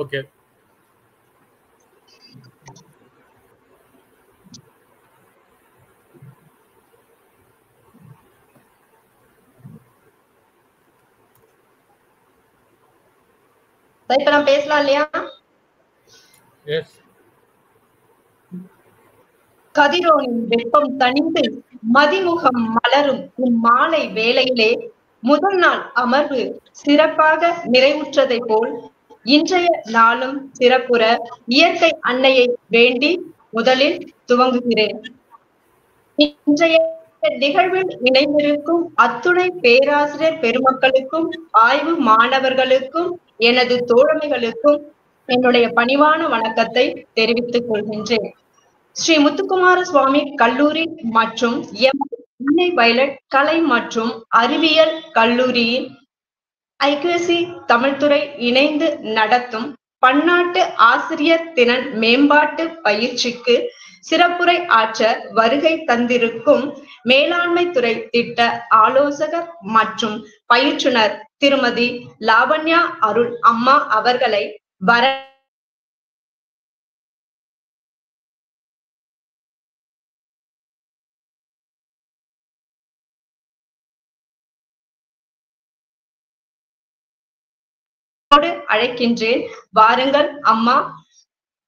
Okay. இப்ப நான் பேசலாம் இல்லையா? எஸ். கதிரோனின் வெப்பம் தணிந்து மதிமுகம் மலரும் இம்மாலை வேளையிலே முதல் நாள் அமர்வு சிறப்பாக நிறைவுற்றதை போல் இன்றைய நாளும் சிறப்புற இயற்கை அன்னையை வேண்டி முதலில் துவங்குகிறேன். இன்றைய நிகழ்வில் இணைந்திருக்கும் அத்துணை பேராசிரியர் பெருமக்களுக்கும் ஆய்வு மாணவர்களுக்கும் எனது தோழமைகளுக்கும் என்னுடைய பணிவான வணக்கத்தை தெரிவித்துக் கொள்கின்றேன். ஸ்ரீ முத்துக்குமார சுவாமி கல்லூரி மற்றும் அன்னை வயலட் கலை மற்றும் அறிவியல் கல்லூரியின் ஐக்யூஎஸ்சி தமிழ்துறை இணைந்து நடத்தும் பன்னாட்டு ஆசிரியர் திறன் மேம்பாட்டு பயிற்சிக்கு சிறப்புரை ஆற்ற வருகை தந்திருக்கும் மேலாண்மை துறை திட்ட ஆலோசகர் மற்றும் பயிற்றுனர் திருமதி லாவண்யா அருள் அம்மா அவர்களை அழைக்கின்றேன். வாருங்கள் அம்மா,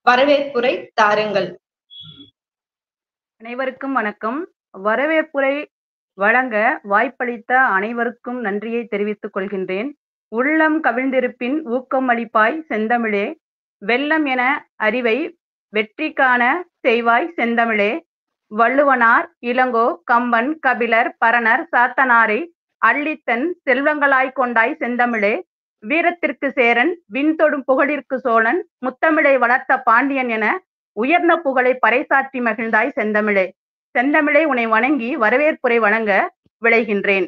வரவேற்புரை தாருங்கள். அனைவருக்கும் வணக்கம். வரவேற்புரை வழங்க வாய்ப்பளித்த அனைவருக்கும் நன்றியை தெரிவித்துக் கொள்கின்றேன். உள்ளம் கவிழ்ந்திருப்பின் ஊக்கம் அளிப்பாய் செந்தமிழே, வெள்ளம் என அறிவை வெற்றி காண செய்வாய் செந்தமிழே, வள்ளுவனார் இளங்கோ கம்பன் கபிலர் பரணர் சாத்தனாரை அள்ளித்தன் செல்வங்களாய் கொண்டாய் செந்தமிழே, வீரத்திற்கு சேரன் விண்தொடும் புகழிற்கு சோழன் முத்தமிழை வளர்த்த பாண்டியன் என உயர்ந்த புகழை பறைசாற்றி மகிழ்ந்தாய் செந்தமிழே. செந்தமிழை உன்னை வணங்கி வரவேற்புரை வழங்க விளைகின்றேன்.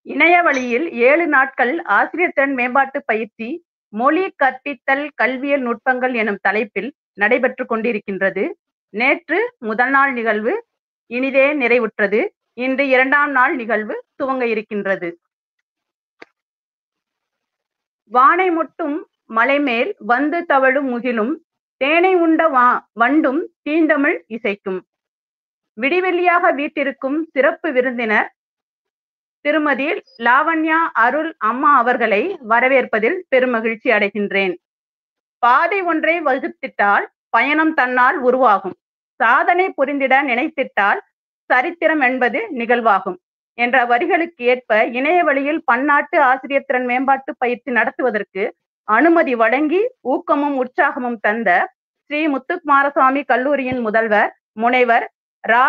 இணைய வழியில் 7 நாட்கள் ஆசிரியர் திறன் மேம்பாட்டு பயிற்சி மொழி கற்பித்தல் கல்வியல் நுட்பங்கள் எனும் தலைப்பில் நடைபெற்று கொண்டிருக்கின்றது. நேற்று முதல் நாள் நிகழ்வு இனிதே நிறைவுற்றது. இன்று 2ஆம் நாள் நிகழ்வு துவங்க இருக்கின்றது. வானை முட்டும் மலைமேல் வந்து தவழும் முகிலும் தேனை உண்ட வண்டும் தீந்தமிழ் இசைக்கும். விடிவெள்ளியாக வீட்டிற்கும் சிறப்பு விருந்தினர் திருமதி லாவண்யா அருள் அம்மா அவர்களை வரவேற்பதில் பெருமகிழ்ச்சி அடைகின்றேன். பாதை ஒன்றை வகுத்திட்டால் பயணம் தன்னால் உருவாகும், சாதனை புரிந்திட நினைத்திட்டால் சரித்திரம் என்பது நிகழ்வாகும் என்ற வரிகளுக்கு ஏற்ப இணைய வழியில் பன்னாட்டு ஆசிரியர் திறன் மேம்பாட்டு பயிற்சி நடத்துவதற்கு அனுமதி வழங்கி ஊக்கமும் உற்சாகமும் தந்த ஸ்ரீ முத்துக்குமாரசுவாமி கல்லூரியின் முதல்வர் முனைவர் ரா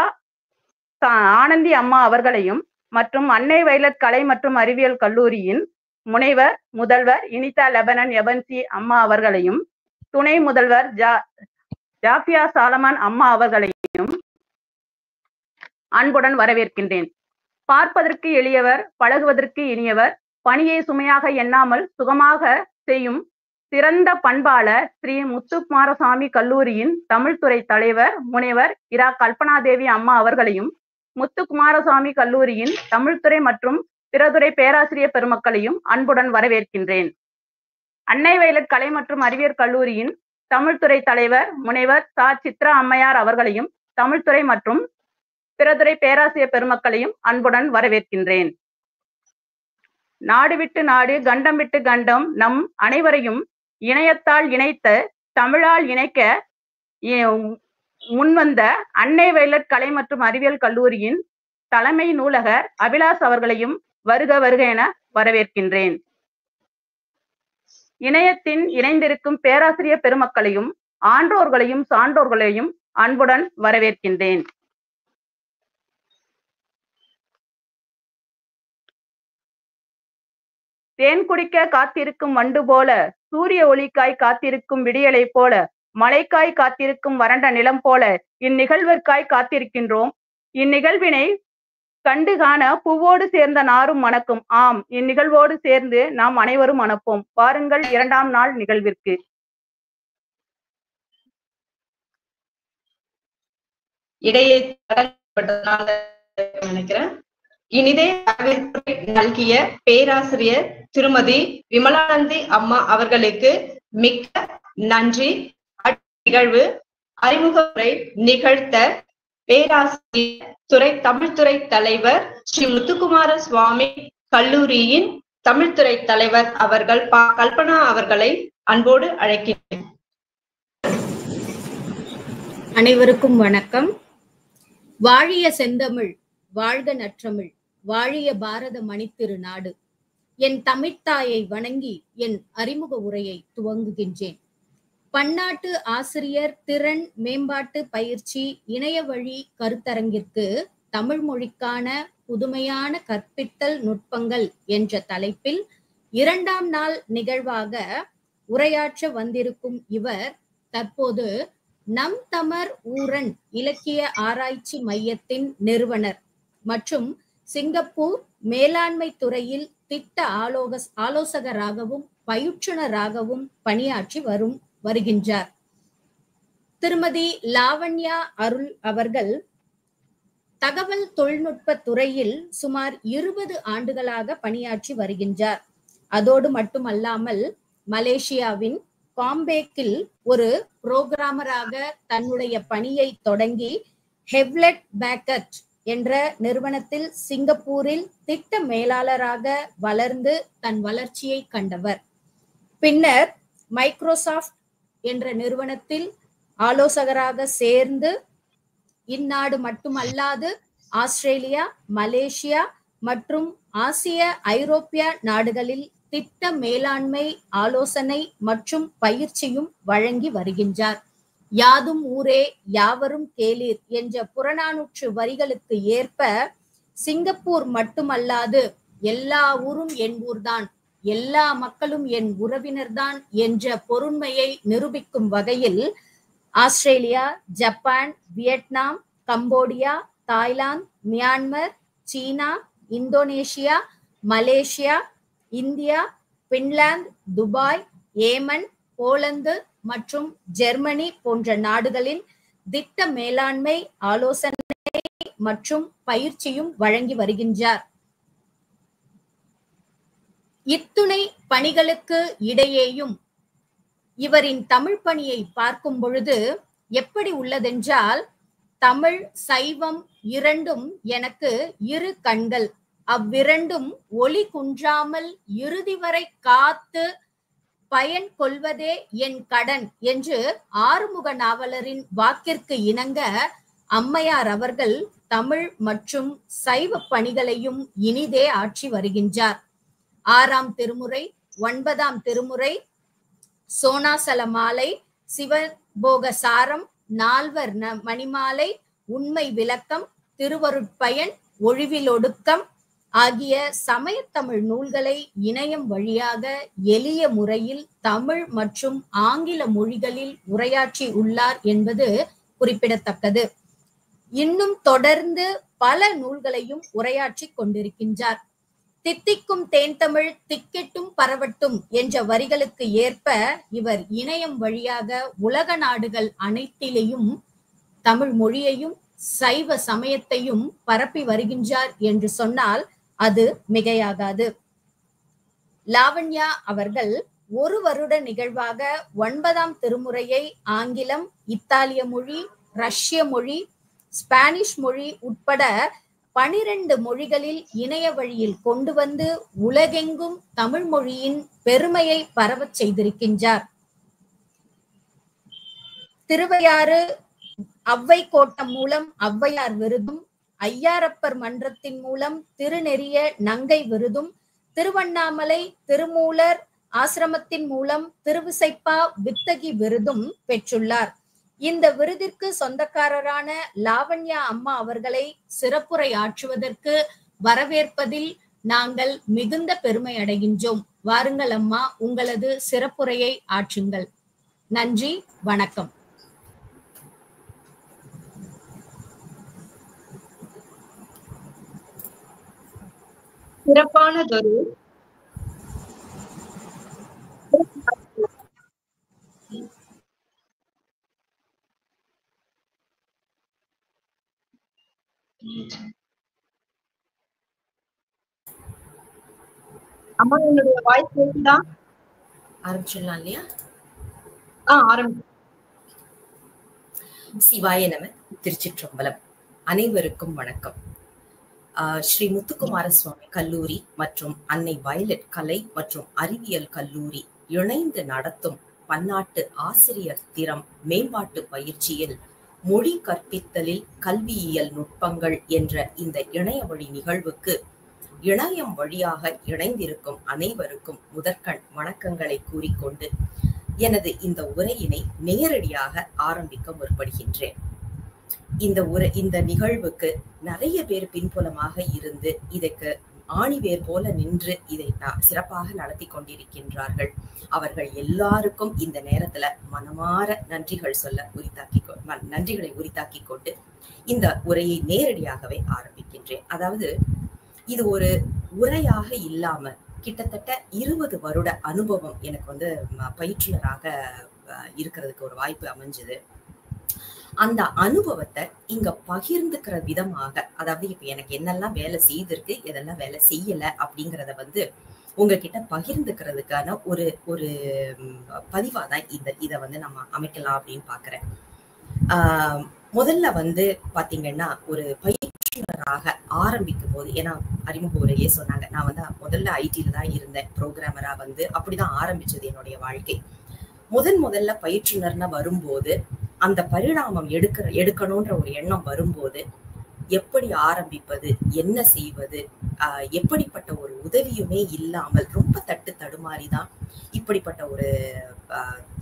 ஆனந்தி அம்மா அவர்களையும் மற்றும் அன்னை வயலட் கலை மற்றும் அறிவியல் கல்லூரியின் முனைவர் முதல்வர் இனிதா லெபனன் எபன்சி அம்மா அவர்களையும் துணை முதல்வர் ஜாஃபியா சாலமன் அம்மா அவர்களையும் அன்புடன் வரவேற்கின்றேன். பார்ப்பதற்கு எளியவர், பழகுவதற்கு இனியவர், பணியை சுமையாக எண்ணாமல் சுகமாக செய்யும் சிறந்த பண்பாளர் ஸ்ரீ முத்துக்குமாரசுவாமி கல்லூரியின் தமிழ்துறை தலைவர் முனைவர் இரா கல்பனாதேவி அம்மா அவர்களையும் முத்துக்குமாரசுவாமி கல்லூரியின் தமிழ்துறை மற்றும் பிறதுறை பேராசிரியர் பெருமக்களையும் அன்புடன் வரவேற்கின்றேன். அன்னை வயலட் கலை மற்றும் அறிவியல் கல்லூரியின் தமிழ்துறை தலைவர் முனைவர் சித்ரா அம்மையார் அவர்களையும் தமிழ்துறை மற்றும் பிறதுறை பேராசிரியர் பெருமக்களையும் அன்புடன் வரவேற்கின்றேன். நாடு விட்டு நாடு, கண்டம் விட்டு கண்டம் நம் அனைவரையும் இணையத்தால் இணைத்த தமிழால் இணைக்க முன்வந்த அன்னை வயலட் கலை மற்றும் அறிவியல் கல்லூரியின் தலைமை நூலகர் அபிலாஷ் அவர்களையும் வருக வருக என வரவேற்கின்றேன். இணையத்தின் இணைந்திருக்கும் பேராசிரியர் பெருமக்களையும் ஆன்றோர்களையும் சான்றோர்களையும் அன்புடன் வரவேற்கின்றேன். தேன் குடிக்க காத்திருக்கும் வண்டு போல, சூரிய ஒளிக்காய் காத்திருக்கும் விடியலை போல, மழைக்காய் காத்திருக்கும் வறண்ட நிலம் போல இந்நிகழ்விற்காய் காத்திருக்கின்றோம். இந்நிகழ்வினை கண்டு காண பூவோடு சேர்ந்த நாரும் மணக்கும். ஆம், இந்நிகழ்வோடு சேர்ந்து நாம் அனைவரும் மணப்போம். பாருங்கள் 2ஆம் நாள் நிகழ்விற்கு. இடையே நினைக்கிறேன். இனிதே வரவேற்புரை நல்கிய பேராசிரியர் திருமதி விமலானந்தி அம்மா அவர்களுக்கு மிக்க நன்றி. நிகழ்வு அறிமுக உரை நிகழ்த்த பேராசிரியர் தமிழ்துறை தலைவர் ஸ்ரீ முத்துக்குமார சுவாமி கல்லூரியின் தமிழ்துறை தலைவர் அவர்கள் கல்பனா அவர்களை அன்போடு அழைக்கிறேன். அனைவருக்கும் வணக்கம். வாழிய செந்தமிழ், வாழ்க நற்றமிழ், வாழிய பாரத மணித்திரு நாடு. என் தமிழ்த்தாயை வணங்கி என் அறிமுக உரையை துவங்குகின்றேன். பன்னாட்டு ஆசிரியர் திறன் மேம்பாட்டு பயிற்சி இணைய வழி கருத்தரங்கிற்கு தமிழ் மொழிக்கான புதுமையான கற்பித்தல் நுட்பங்கள் என்ற தலைப்பில் 2ஆம் நாள் நிகழ்வாக உரையாற்ற வந்திருக்கும் இவர் தற்போது நம் தமர் ஊரன் இலக்கிய ஆராய்ச்சி மையத்தின் நிறுவனர் மற்றும் சிங்கப்பூர் மேலாண்மை துறையில் திட்ட ஆலோசகராகவும் பயிற்றுனராகவும் பணியாற்றி வருகின்றார். திருமதி லாவண்யா அருள் அவர்கள் தகவல் தொழில்நுட்ப துறையில் சுமார் 20 ஆண்டுகளாக பணியாற்றி வருகின்றார். அதோடு மட்டுமல்லாமல் மலேசியாவின் காம்பேக்கில் ஒரு புரோகிராமராக தன்னுடைய பணியை தொடங்கி ஹெவ்லெட் பேக்கட் என்ற நிறுவனத்தில் சிங்கப்பூரில் திட்ட மேலாளராக வளர்ந்து தன் வளர்ச்சியை கண்டவர். பின்னர் மைக்ரோசாஃப்ட் என்ற நிறுவனத்தில் ஆலோசகராக சேர்ந்து இந்நாடு மட்டுமல்லாது ஆஸ்திரேலியா, மலேசியா மற்றும் ஆசிய ஐரோப்பிய நாடுகளில் திட்ட மேலாண்மை ஆலோசனை மற்றும் பயிற்சியும் வழங்கி வருகின்றார். யாதும் ஊரே யாவரும் கேளீர் என்ற புறநானூற்று வரிகளுக்கு ஏற்ப சிங்கப்பூர் மட்டுமல்லாது எல்லா ஊரும் என் ஊர்தான், எல்லா மக்களும் என் உறவினர்தான் என்ற பொருண்மையை நிரூபிக்கும் வகையில் Australia, Japan, Vietnam, Cambodia, Thailand, Myanmar, China, Indonesia, Malaysia, India, Finland, Dubai, Yemen, Poland மற்றும் ஜெர்மனி போன்ற நாடுகளின் திட்ட மேலாண்மை ஆலோசனை மற்றும் பயிற்சியும் வழங்கி வருகின்றார். இத்துணை பணிகளுக்கு இடையேயும் இவரின் தமிழ் பணியை பார்க்கும் பொழுது எப்படி உள்ளதென்றால், தமிழ் சைவம் இரண்டும் எனக்கு இரு கண்கள், அவ்விரண்டும் ஒளி குன்றாமல் இறுதி வரை காத்து பயன் கொள்வதே என் கடன் என்று ஆறுமுக நாவலரின் வாக்கிற்கு இணங்க அம்மையார் அவர்கள் தமிழ் மற்றும் சைவ பணிகளையும் இனிதே ஆற்றி வருகின்றார். 6ஆம் திருமுறை, 9ஆம் திருமுறை, சோனாசல மாலை, சிவபோக சாரம், 4 மணிமாலை, உண்மை விளக்கம், திருவருட்பயன், ஒழிவிலொடுக்கம் ஆகிய சமயத்தமிழ் நூல்களை இணையம் வழியாக எளிய முறையில் தமிழ் மற்றும் ஆங்கில மொழிகளில் உரையாற்றி உள்ளார் என்பது குறிப்பிடத்தக்கது. இன்னும் தொடர்ந்து பல நூல்களையும் உரையாற்றி கொண்டிருக்கின்றார். தித்திக்கும் தேன்தமிழ் திக்கெட்டும் பரவட்டும் என்ற வரிகளுக்கு ஏற்ப இவர் இணையம் வழியாக உலக நாடுகள் அனைத்திலேயும் தமிழ் மொழியையும் சைவ சமயத்தையும் பரப்பி வருகின்றார் என்று சொன்னால் அது மிகையாகாது. லாவண்யா அவர்கள் 1 வருட நிகழ்வாக 9ஆம் திருமுறையை ஆங்கிலம், இத்தாலிய மொழி, ரஷ்ய மொழி, ஸ்பானிஷ் மொழி உட்பட 12 மொழிகளில் இணைய வழியில் கொண்டு வந்து உலகெங்கும் தமிழ் மொழியின் பெருமையை பரவச் செய்திருக்கின்றார். திருவையாறு அவ்வை கோட்டம் மூலம் ஔவையார் விருதும், ஐயாரப்பர் மன்றத்தின் மூலம் திருநெறிய நங்கை விருதும், திருவண்ணாமலை திருமூலர் ஆசிரமத்தின் மூலம் திருவிசைப்பா வித்தகி விருதும் பெற்றுள்ளார். இந்த விருதிற்கு சொந்தக்காரரான லாவண்யா அம்மா அவர்களை சிறப்புரை ஆற்றுவதற்கு வரவேற்பதில் நாங்கள் மிகுந்த பெருமை அடைகின்றோம். வாருங்கள் அம்மா, உங்களது சிறப்புரையை ஆற்றுங்கள். நன்றி, வணக்கம். சிறப்பானதொரு அம்மா என்னுடைய வாய்ஸ் கேக்குதா? ஆரம்பிச்சிடலாம் இல்லையா? ஆரம்பி. சிவாய நம. திருச்சிற்றம்பலம். அனைவருக்கும் வணக்கம். ஸ்ரீ முத்துக்குமார சுவாமி கல்லூரி மற்றும் அன்னை வயலட் கலை மற்றும் அறிவியல் கல்லூரி இணைந்து நடத்தும் பன்னாட்டு ஆசிரியர் திறம் மேம்பாட்டு பயிற்சியில் மொழி கற்பித்தலில் கல்வியியல் நுட்பங்கள் என்ற இந்த இணைய வழி நிகழ்வுக்கு இணையம் வழியாக இணைந்திருக்கும் அனைவருக்கும் முதற்கண் வணக்கங்களை கூறிக்கொண்டு எனது இந்த உரையினை நேரடியாக ஆரம்பிக்க முற்படுகின்றேன். இந்த நிகழ்வுக்கு நிறைய பேர் பின்புலமாக இருந்து இதற்கு ஆணிவேர் போல நின்று இதை சிறப்பாக நடத்தி கொண்டிருக்கின்றார்கள். அவர்கள் எல்லாருக்கும் இந்த நேரத்துல மனமாற நன்றிகளை உரித்தாக்கி கொண்டு இந்த உரையை நேரடியாகவே ஆரம்பிக்கின்றேன். அதாவது இது ஒரு உரையாக இல்லாம கிட்டத்தட்ட 20 வருட அனுபவம் எனக்கு பயிற்றுனராக இருக்கிறதுக்கு ஒரு வாய்ப்பு அமைஞ்சது. அந்த அனுபவத்தை இங்க பகிர்ந்துக்கிற விதமாக, அதாவது இப்ப எனக்கு என்னெல்லாம் வேலை செய்திருக்கு, எதெல்லாம் வேலை செய்யல அப்படிங்கிறத உங்ககிட்ட பகிர்ந்துக்கிறதுக்கான ஒரு ஒரு பதிவாதான் இதை நம்ம அமைக்கலாம் அப்படின்னு பாக்குறேன். முதல்ல பாத்தீங்கன்னா ஒரு பயிற்றுனராக ஆரம்பிக்கும் போது, ஏன்னா அறிமுக உரையே சொன்னாங்க, நான் முதல்ல ஐடில தான் இருந்தேன், ப்ரோக்ராமரா அப்படிதான் ஆரம்பிச்சது என்னுடைய வாழ்க்கை. முதல்ல பயிற்றுனர்னா வரும்போது அந்த பரிணாமம் எடுக்கணும்ன்ற ஒரு எண்ணம் வரும்போது எப்படி ஆரம்பிப்பது, என்ன செய்வது, எப்படிப்பட்ட ஒரு உதவியுமே இல்லாமல் ரொம்ப தடுமாறிதான் இப்படிப்பட்ட ஒரு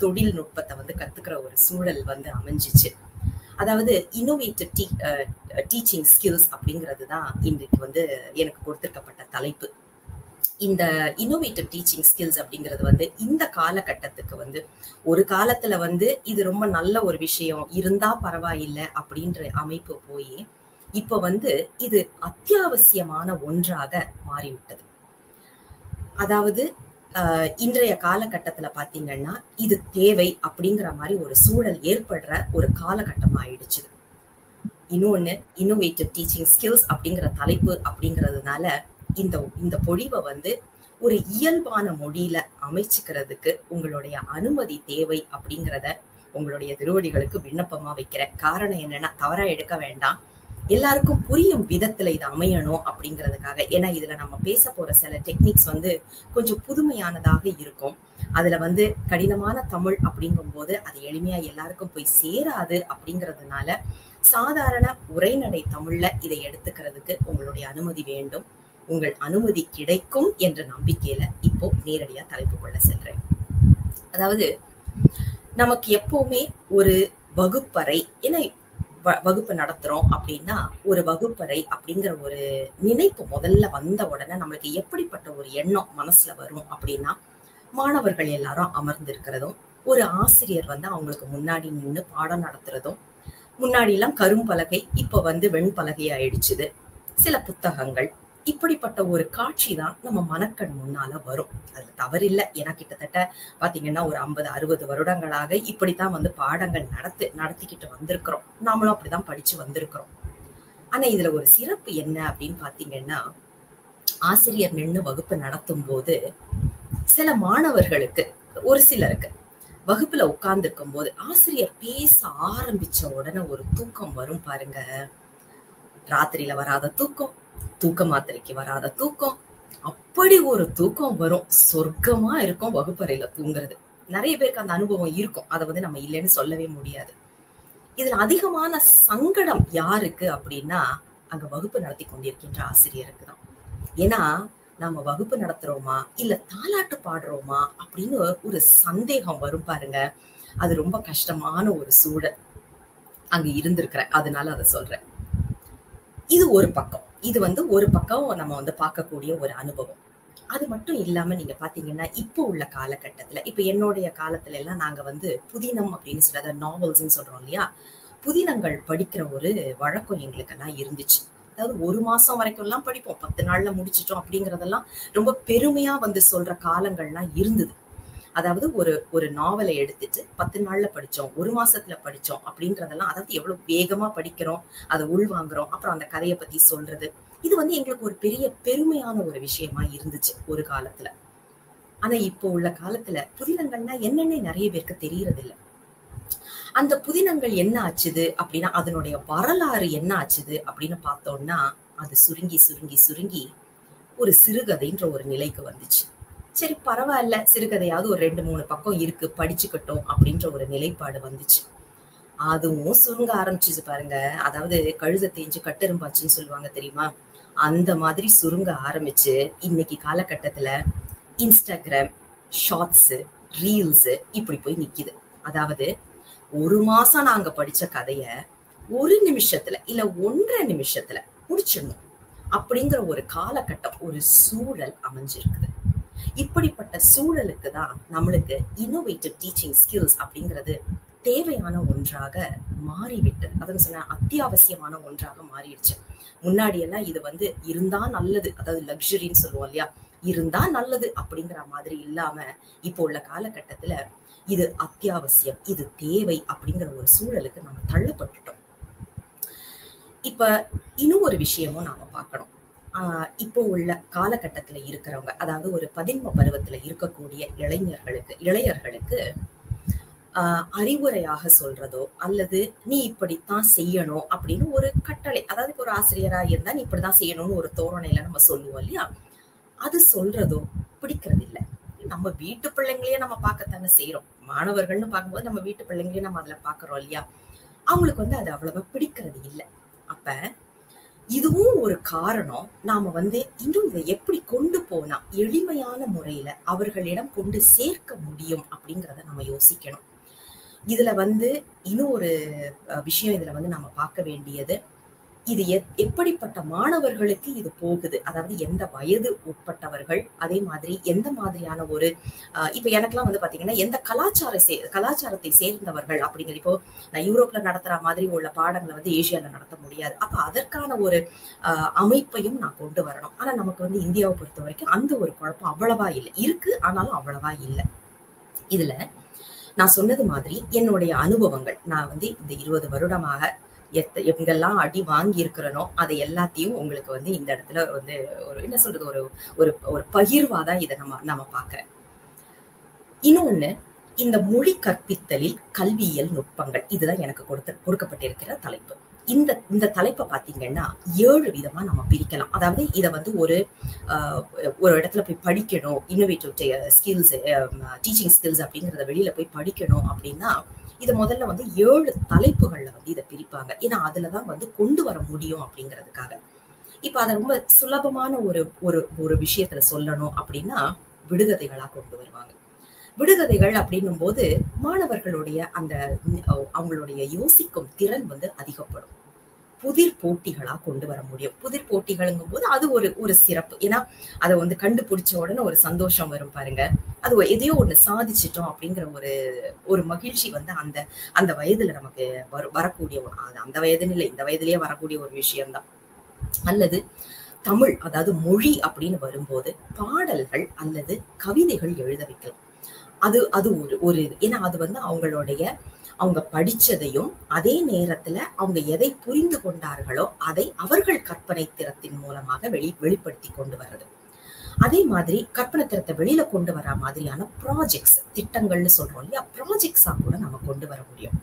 தொழில்நுட்பத்தை கத்துக்கிற ஒரு சூழல் அமைஞ்சிச்சு. அதாவது இன்னோவேட்டிவ் டீச்சிங் ஸ்கில்ஸ் அப்படிங்கிறது தான் இன்றைக்கு எனக்கு கொடுத்திருக்கப்பட்ட தலைப்பு. இந்த இன்னோவேட்டிவ் டீச்சிங் ஸ்கில்ஸ் அப்படிங்கிறது இந்த காலகட்டத்துக்கு ஒரு காலத்துல இது ரொம்ப நல்ல ஒரு விஷயம், இருந்தா பரவாயில்லை அப்படின்ற அமைப்பு போய் இப்ப இது அத்தியாவசியமான ஒன்றாக மாறிவிட்டது. அதாவது இன்றைய காலகட்டத்துல பாத்தீங்கன்னா இது தேவை அப்படிங்கிற மாதிரி ஒரு சூழல் ஏற்படுற ஒரு காலகட்டம் ஆயிடுச்சு. இன்னொன்னு, இன்னோவேட்டிவ் டீச்சிங் ஸ்கில்ஸ் அப்படிங்கிற தலைப்பு அப்படிங்கிறதுனால இந்த பொழிவை ஒரு இயல்பான மொழியில அமைச்சுக்கிறதுக்கு உங்களுடைய அனுமதி தேவை அப்படிங்கிறத உங்களுடைய திருவடிகளுக்கு விண்ணப்பமா வைக்கிறேன். காரணம் என்னன்னா, தவறா எடுக்க வேண்டாம், எல்லாருக்கும் புரியும் விதத்துல இது அமையணும் அப்படிங்கிறதுக்காக. ஏன்னா இதுல நம்ம பேச போற சில டெக்னிக்ஸ் கொஞ்சம் புதுமையானதாக இருக்கும். அதுல கடினமான தமிழ் அப்படிங்கும் போது அது எளிமையா எல்லாருக்கும் போய் சேராது. அப்படிங்கிறதுனால சாதாரண உரைநடை தமிழ்ல இதை எடுத்துக்கிறதுக்கு உங்களுடைய அனுமதி வேண்டும். உங்கள் அனுமதி கிடைக்கும் என்ற நம்பிக்கையில இப்போ நேரடியா தலைப்பு கொள்ள செல்றேன். அதாவது நமக்கு எப்பவுமே ஒரு வகுப்பறை, ஏன்னா வகுப்பு நடத்துறோம் அப்படின்னா ஒரு வகுப்பறை அப்படிங்கிற ஒரு நினைப்பு முதல்ல வந்த உடனே நம்மளுக்கு எப்படிப்பட்ட ஒரு எண்ணம் மனசுல வரும் அப்படின்னா, மாணவர்கள் எல்லாரும் அமர்ந்திருக்கிறதும், ஒரு ஆசிரியர் அவங்களுக்கு முன்னாடி நின்று பாடம் நடத்துறதும், முன்னாடி எல்லாம் கரும்பலகை இப்ப வெண்பலகை ஆயிடுச்சுது, சில புத்தகங்கள், இப்படிப்பட்ட ஒரு காட்சி தான் நம்ம மனக்கண் முன்னால வரும். அதுல தவறில்லை. ஏன்னா கிட்டத்தட்ட பாத்தீங்கன்னா ஒரு 50-60 வருடங்களாக இப்படித்தான் பாடங்கள் நடத்திக்கிட்டு வந்திருக்கிறோம். நாமளும் அப்படிதான் படிச்சு வந்திருக்கிறோம். ஆனா இதுல ஒரு சிறப்பு என்ன அப்படின்னு பாத்தீங்கன்னா, ஆசிரியர் நின்று வகுப்பு நடத்தும் போது சில மாணவர்களுக்கு, ஒரு சிலருக்கு வகுப்புல உட்கார்ந்து இருக்கும் போது ஆசிரியர் பேச ஆரம்பிச்ச உடனே ஒரு தூக்கம் வரும் பாருங்க. ராத்திரியில வராத தூக்கம், தூக்க மாத்திரைக்கு வராத தூக்கம், அப்படி ஒரு தூக்கம் வரும். சொர்க்கமா இருக்கும் வகுப்பறையில தூங்குறது. நிறைய பேருக்கு அந்த அனுபவம் இருக்கும். அதை நம்ம இல்லைன்னு சொல்லவே முடியாது. இதுல அதிகமான சங்கடம் யாருக்கு அப்படின்னா, அங்க வகுப்பு நடத்தி கொண்டிருக்கின்ற ஆசிரியருக்கு தான். ஏன்னா நம்ம வகுப்பு நடத்துறோமா இல்ல தாலாட்டு பாடுறோமா அப்படின்னு ஒரு சந்தேகம் வரும் பாருங்க. அது ரொம்ப கஷ்டமான ஒரு சூழல் அங்க இருந்திருக்கிறேன். அதனால அதை சொல்றேன். இது ஒரு பக்கம். இது ஒரு பக்கம் நம்ம பார்க்கக்கூடிய ஒரு அனுபவம். அது மட்டும் இல்லாம நீங்க பாத்தீங்கன்னா, இப்போ உள்ள காலகட்டத்துல, இப்ப என்னுடைய காலத்துல எல்லாம் நாங்க புதினம் அப்படின்னு சொல்ற நாவல்ஸ்ன்னு சொல்றோம் இல்லையா, புதினங்கள் படிக்கிற ஒரு வழக்கம் எங்களுக்கெல்லாம் இருந்துச்சு. அதாவது 1 மாசம் வரைக்கும் எல்லாம் படிப்போம், 10 நாள்ல முடிச்சிட்டோம் அப்படிங்கறதெல்லாம் ரொம்ப பெருமையா சொல்ற காலங்கள்லாம் இருந்தது. அதாவது ஒரு நாவலை எடுத்துட்டு 10 நாள்ல படிச்சோம், 1 மாசத்துல படிச்சோம் அப்படின்றதெல்லாம், அதாவது எவ்வளவு வேகமா படிக்கிறோம், அதை உள்வாங்குறோம், அப்புறம் அந்த கதையை பத்தி சொல்றது, இது வந்து எங்களுக்கு ஒரு பெரிய பெருமையான ஒரு விஷயமா இருந்துச்சு ஒரு காலத்துல. ஆனா இப்போ உள்ள காலத்துல புதினங்கள்னா என்னன்னே நிறைய பேருக்கு தெரியறது இல்லை. அந்த புதினங்கள் என்ன ஆச்சுது அப்படின்னா, அதனுடைய வரலாறு என்ன ஆச்சுது அப்படின்னு பார்த்தோம்னா, அது சுருங்கி சுருங்கி சுருங்கி ஒரு சிறுகதைன்ற ஒரு நிலைக்கு வந்துச்சு. சரி பரவாயில்ல, சிறுகதையாவது ஒரு 2-3 பக்கம் இருக்கு, படிச்சுக்கிட்டோம் அப்படின்ற ஒரு நிலைப்பாடு வந்துச்சு. அதுவும் சுருங்க ஆரம்பிச்சுச்சு பாருங்க. அதாவது கழுத தேஞ்சு கட்டெரும்பாச்சுன்னு சொல்லுவாங்க தெரியுமா? அந்த மாதிரி சுருங்க ஆரம்பிச்சு இன்னைக்கு காலகட்டத்துல இன்ஸ்டாகிராம், ஷார்ட்ஸ், ரீல்ஸ் இப்படி போய் நிக்குது. அதாவது 1 மாசம் நாங்க படிச்ச கதைய 1 நிமிஷத்துல இல்ல 1.5 நிமிஷத்துல முடிச்சிடணும் அப்படிங்கிற ஒரு காலகட்டம், ஒரு சூழல் அமைஞ்சிருக்குது. இப்படிப்பட்ட சூழலுக்கு தான் நம்மளுக்கு இன்னோவேட்டிவ் டீச்சிங் ஸ்கில்ஸ் அப்படிங்கிறது தேவையான ஒன்றாக மாறிவிட்டது. அதான் சொன்ன அத்தியாவசியமான ஒன்றாக மாறிடுச்சு. முன்னாடி எல்லாம் இது வந்து இருந்தா நல்லது, அதாவது லக்ஸரின்னு சொல்லுவோம் இல்லையா, இருந்தா நல்லது அப்படிங்கிற மாதிரி இல்லாம இப்போ உள்ள காலகட்டத்துல இது அத்தியாவசியம், இது தேவை அப்படிங்கிற ஒரு சூழலுக்கு நம்ம தள்ளப்பட்டுட்டோம். இப்ப இன்னும் ஒரு விஷயமும் நாம பார்க்கணும். இப்போ உள்ள காலகட்டத்துல இருக்கிறவங்க, அதாவது ஒரு 11 பருவத்துல இருக்கக்கூடிய இளைஞர்களுக்கு அறிவுரையாக சொல்றதோ அல்லது நீ இப்படித்தான் செய்யணும் அப்படின்னு ஒரு கட்டளை, அதாவது ஒரு ஆசிரியரா இருந்தா நீ இப்படிதான் செய்யணும்னு ஒரு தோரணையில நம்ம சொல்லுவோம் இல்லையா, அது சொல்றதோ பிடிக்கிறது இல்லை. நம்ம வீட்டு பிள்ளைங்களையே நம்ம பார்க்கத்தானே செய்யறோம். மாணவர்கள்னு பார்க்கும்போது நம்ம வீட்டு பிள்ளைங்களையும் நம்ம அதுல பாக்குறோம் இல்லையா, அவங்களுக்கு வந்து அது அவ்வளவா பிடிக்கிறது இல்லை. அப்ப இதுவும் ஒரு காரணம். நாம வந்து இன்னும் இதை எப்படி கொண்டு போனா எளிமையான முறையில அவர்களிடம் கொண்டு சேர்க்க முடியும் அப்படிங்கிறத நம்ம யோசிக்கணும். இதுல வந்து இன்னும் ஒரு விஷயம் இதுல வந்து நம்ம பார்க்க வேண்டியது, இது எப்படிப்பட்ட மாணவர்களுக்கு இது போகுது, அதாவது எந்த வயது உட்பட்டவர்கள், அதே மாதிரி எந்த மாதிரியான ஒரு இப்ப எனக்கெல்லாம் வந்து பாத்தீங்கன்னா எந்த கலாச்சாரத்தை சேர்ந்தவர்கள் அப்படிங்கிற, இப்போ நான் யூரோப்ல நடத்துற மாதிரி உள்ள பாடங்களை வந்து ஏசியால நடத்த முடியாது. அப்ப அதற்கான ஒரு அமைப்பையும் நான் கொண்டு வரணும். ஆனா நமக்கு வந்து இந்தியாவை பொறுத்த வரைக்கும் அந்த ஒரு குழப்பம் அவ்வளவா இல்லை, இருக்கு ஆனாலும் அவ்வளவா இல்லை. இதுல நான் சொன்னது மாதிரி என்னுடைய அனுபவங்கள், நான் வந்து இந்த 20 வருடமாக எங்கெல்லாம் அடி வாங்கி இருக்கிறனோ அதை எல்லாத்தையும் உங்களுக்கு வந்து இந்த இடத்துல வந்து ஒரு என்ன சொல்றது, ஒரு ஒரு பகிர்வாதான் இதை நம்ம பார்க்கிறேன். இன்னொன்னு, இந்த மொழி கற்பித்தலில் கல்வியியல் நுட்பங்கள், இதுதான் எனக்கு கொடுக்கப்பட்டிருக்கிற தலைப்பு. இந்த தலைப்பை பாத்தீங்கன்னா 7 விதமா நம்ம பிரிக்கலாம். அதாவது இதை வந்து ஒரு இடத்துல போய் படிக்கணும், இன்னோவேட்டிவ் ஸ்கில்ஸ், டீச்சிங் ஸ்கில்ஸ் அப்படிங்கிறத வெளியில போய் படிக்கணும் அப்படின்னா இதை முதல்ல வந்து 7 தலைப்புகள்ல வந்து இதை பிரிப்பாங்க. ஏன்னா அதுலதான் வந்து கொண்டு வர முடியும் அப்படிங்கிறதுக்காக. இப்ப அதை ரொம்ப சுலபமான ஒரு விஷயத்துல சொல்லணும் அப்படின்னா விடுகதைகளா கொண்டு வருவாங்க. விடுகதைகள் அப்படின்னும் போது மாணவர்களுடைய அந்த அவங்களுடைய யோசிக்கும் திறன் வந்து அதிகப்படும். புதிர் போட்டிகளா கொண்டு வர முடியும். புதிர் போட்டிகள்ங்கும் போது அது ஒரு சிறப்பு. ஏன்னா அதை வந்து கண்டுபிடிச்ச உடனே ஒரு சந்தோஷம் வரும் பாருங்க, அது எதையோ ஒண்ணு சாதிச்சிட்டோம் அப்படிங்கிற ஒரு மகிழ்ச்சி வந்து அந்த வயதுல நமக்கு வரக்கூடிய, அந்த வயதுன்னு இல்லை, இந்த வயதுலயே வரக்கூடிய ஒரு விஷயம்தான். அல்லது தமிழ், அதாவது மொழி அப்படின்னு வரும்போது பாடல்கள் அல்லது கவிதைகள் எழுத வைக்கலாம். அது ஒரு ஏன்னா அது வந்து அவங்க படிச்சதையும் அதே நேரத்துல அவங்க எதை புரிந்து கொண்டார்களோ அதை அவர்கள் கற்பனை திறத்தின் மூலமாக வெளிப்படுத்தி கொண்டு வர்றது. அதே மாதிரி கற்பனை திறத்தை வெளியில கொண்டு வர மாதிரியான ப்ராஜெக்ட்ஸ், திட்டங்கள்னு சொல்றோம் இல்லையா, ப்ராஜெக்ட்ஸா கூட நம்ம கொண்டு வர முடியும்.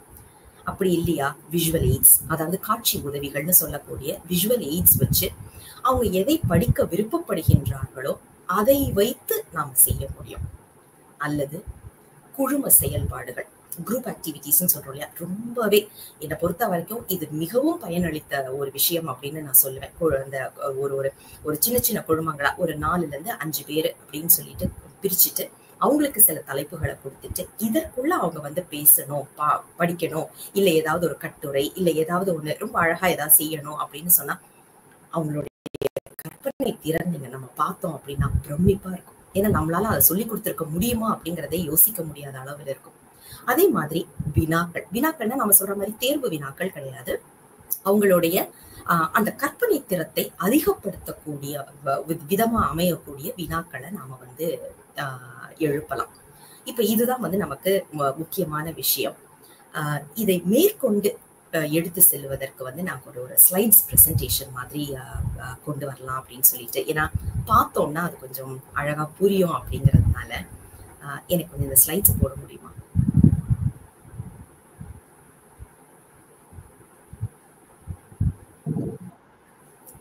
அப்படி இல்லையா விஷுவல் எய்ட்ஸ், அதாவது காட்சி உதவிகள்னு சொல்லக்கூடிய விஷுவல் எய்ட்ஸ் வச்சு அவங்க எதை படிக்க விருப்பப்படுகின்றார்களோ அதை வைத்து நாம் செய்ய முடியும். அல்லது குழும செயல்பாடுகள், குரூப் ஆக்டிவிட்டிஸ்ன்னு சொல்றோம் இல்லையா, ரொம்பவே என்னை பொறுத்த வரைக்கும் இது மிகவும் பயனளித்த ஒரு விஷயம் அப்படின்னு நான் சொல்லுவேன். அந்த ஒரு சின்ன சின்ன குழுமங்களா ஒரு 4-5 பேர் அப்படின்னு சொல்லிட்டு பிரிச்சுட்டு அவங்களுக்கு சில தலைப்புகளை கொடுத்துட்டு இதற்குள்ள அவங்க வந்து பேசணும், படிக்கணும், இல்ல ஏதாவது ஒரு கட்டுரை, இல்ல ஏதாவது ஒண்ணு ரொம்ப அழகா ஏதாவது செய்யணும் அப்படின்னு சொன்னா அவங்களுடைய கற்பனை திறன் நம்ம பார்த்தோம் அப்படின்னா பிரமிப்பா இருக்கும். ஏன்னா நம்மளால அதை சொல்லி கொடுத்திருக்க முடியுமா அப்படிங்கிறதை யோசிக்க முடியாத அளவில் இருக்கும். அதே மாதிரி வினாக்கள்னா நம்ம சொல்ற மாதிரி தேர்வு வினாக்கள் கிடையாது. அவங்களுடைய அந்த கற்பனை திறத்தை அதிகப்படுத்தக்கூடிய விதமா அமையக்கூடிய வினாக்களை நாம வந்து எழுப்பலாம். இப்ப இதுதான் வந்து நமக்கு முக்கியமான விஷயம். இதை மேற்கொண்டு எடுத்து செல்வதற்கு நாங்க ஒரு ஸ்லைட்ஸ் பிரசன்டேஷன் மாதிரி கொண்டு வரலாம் அப்படின்னு சொல்லிட்டு, ஏன்னா பார்த்தோம்னா அது கொஞ்சம் அழகா புரியும் அப்படிங்கிறதுனால எனக்கு இந்த ஸ்லைட்ஸ் போட முடியுமா?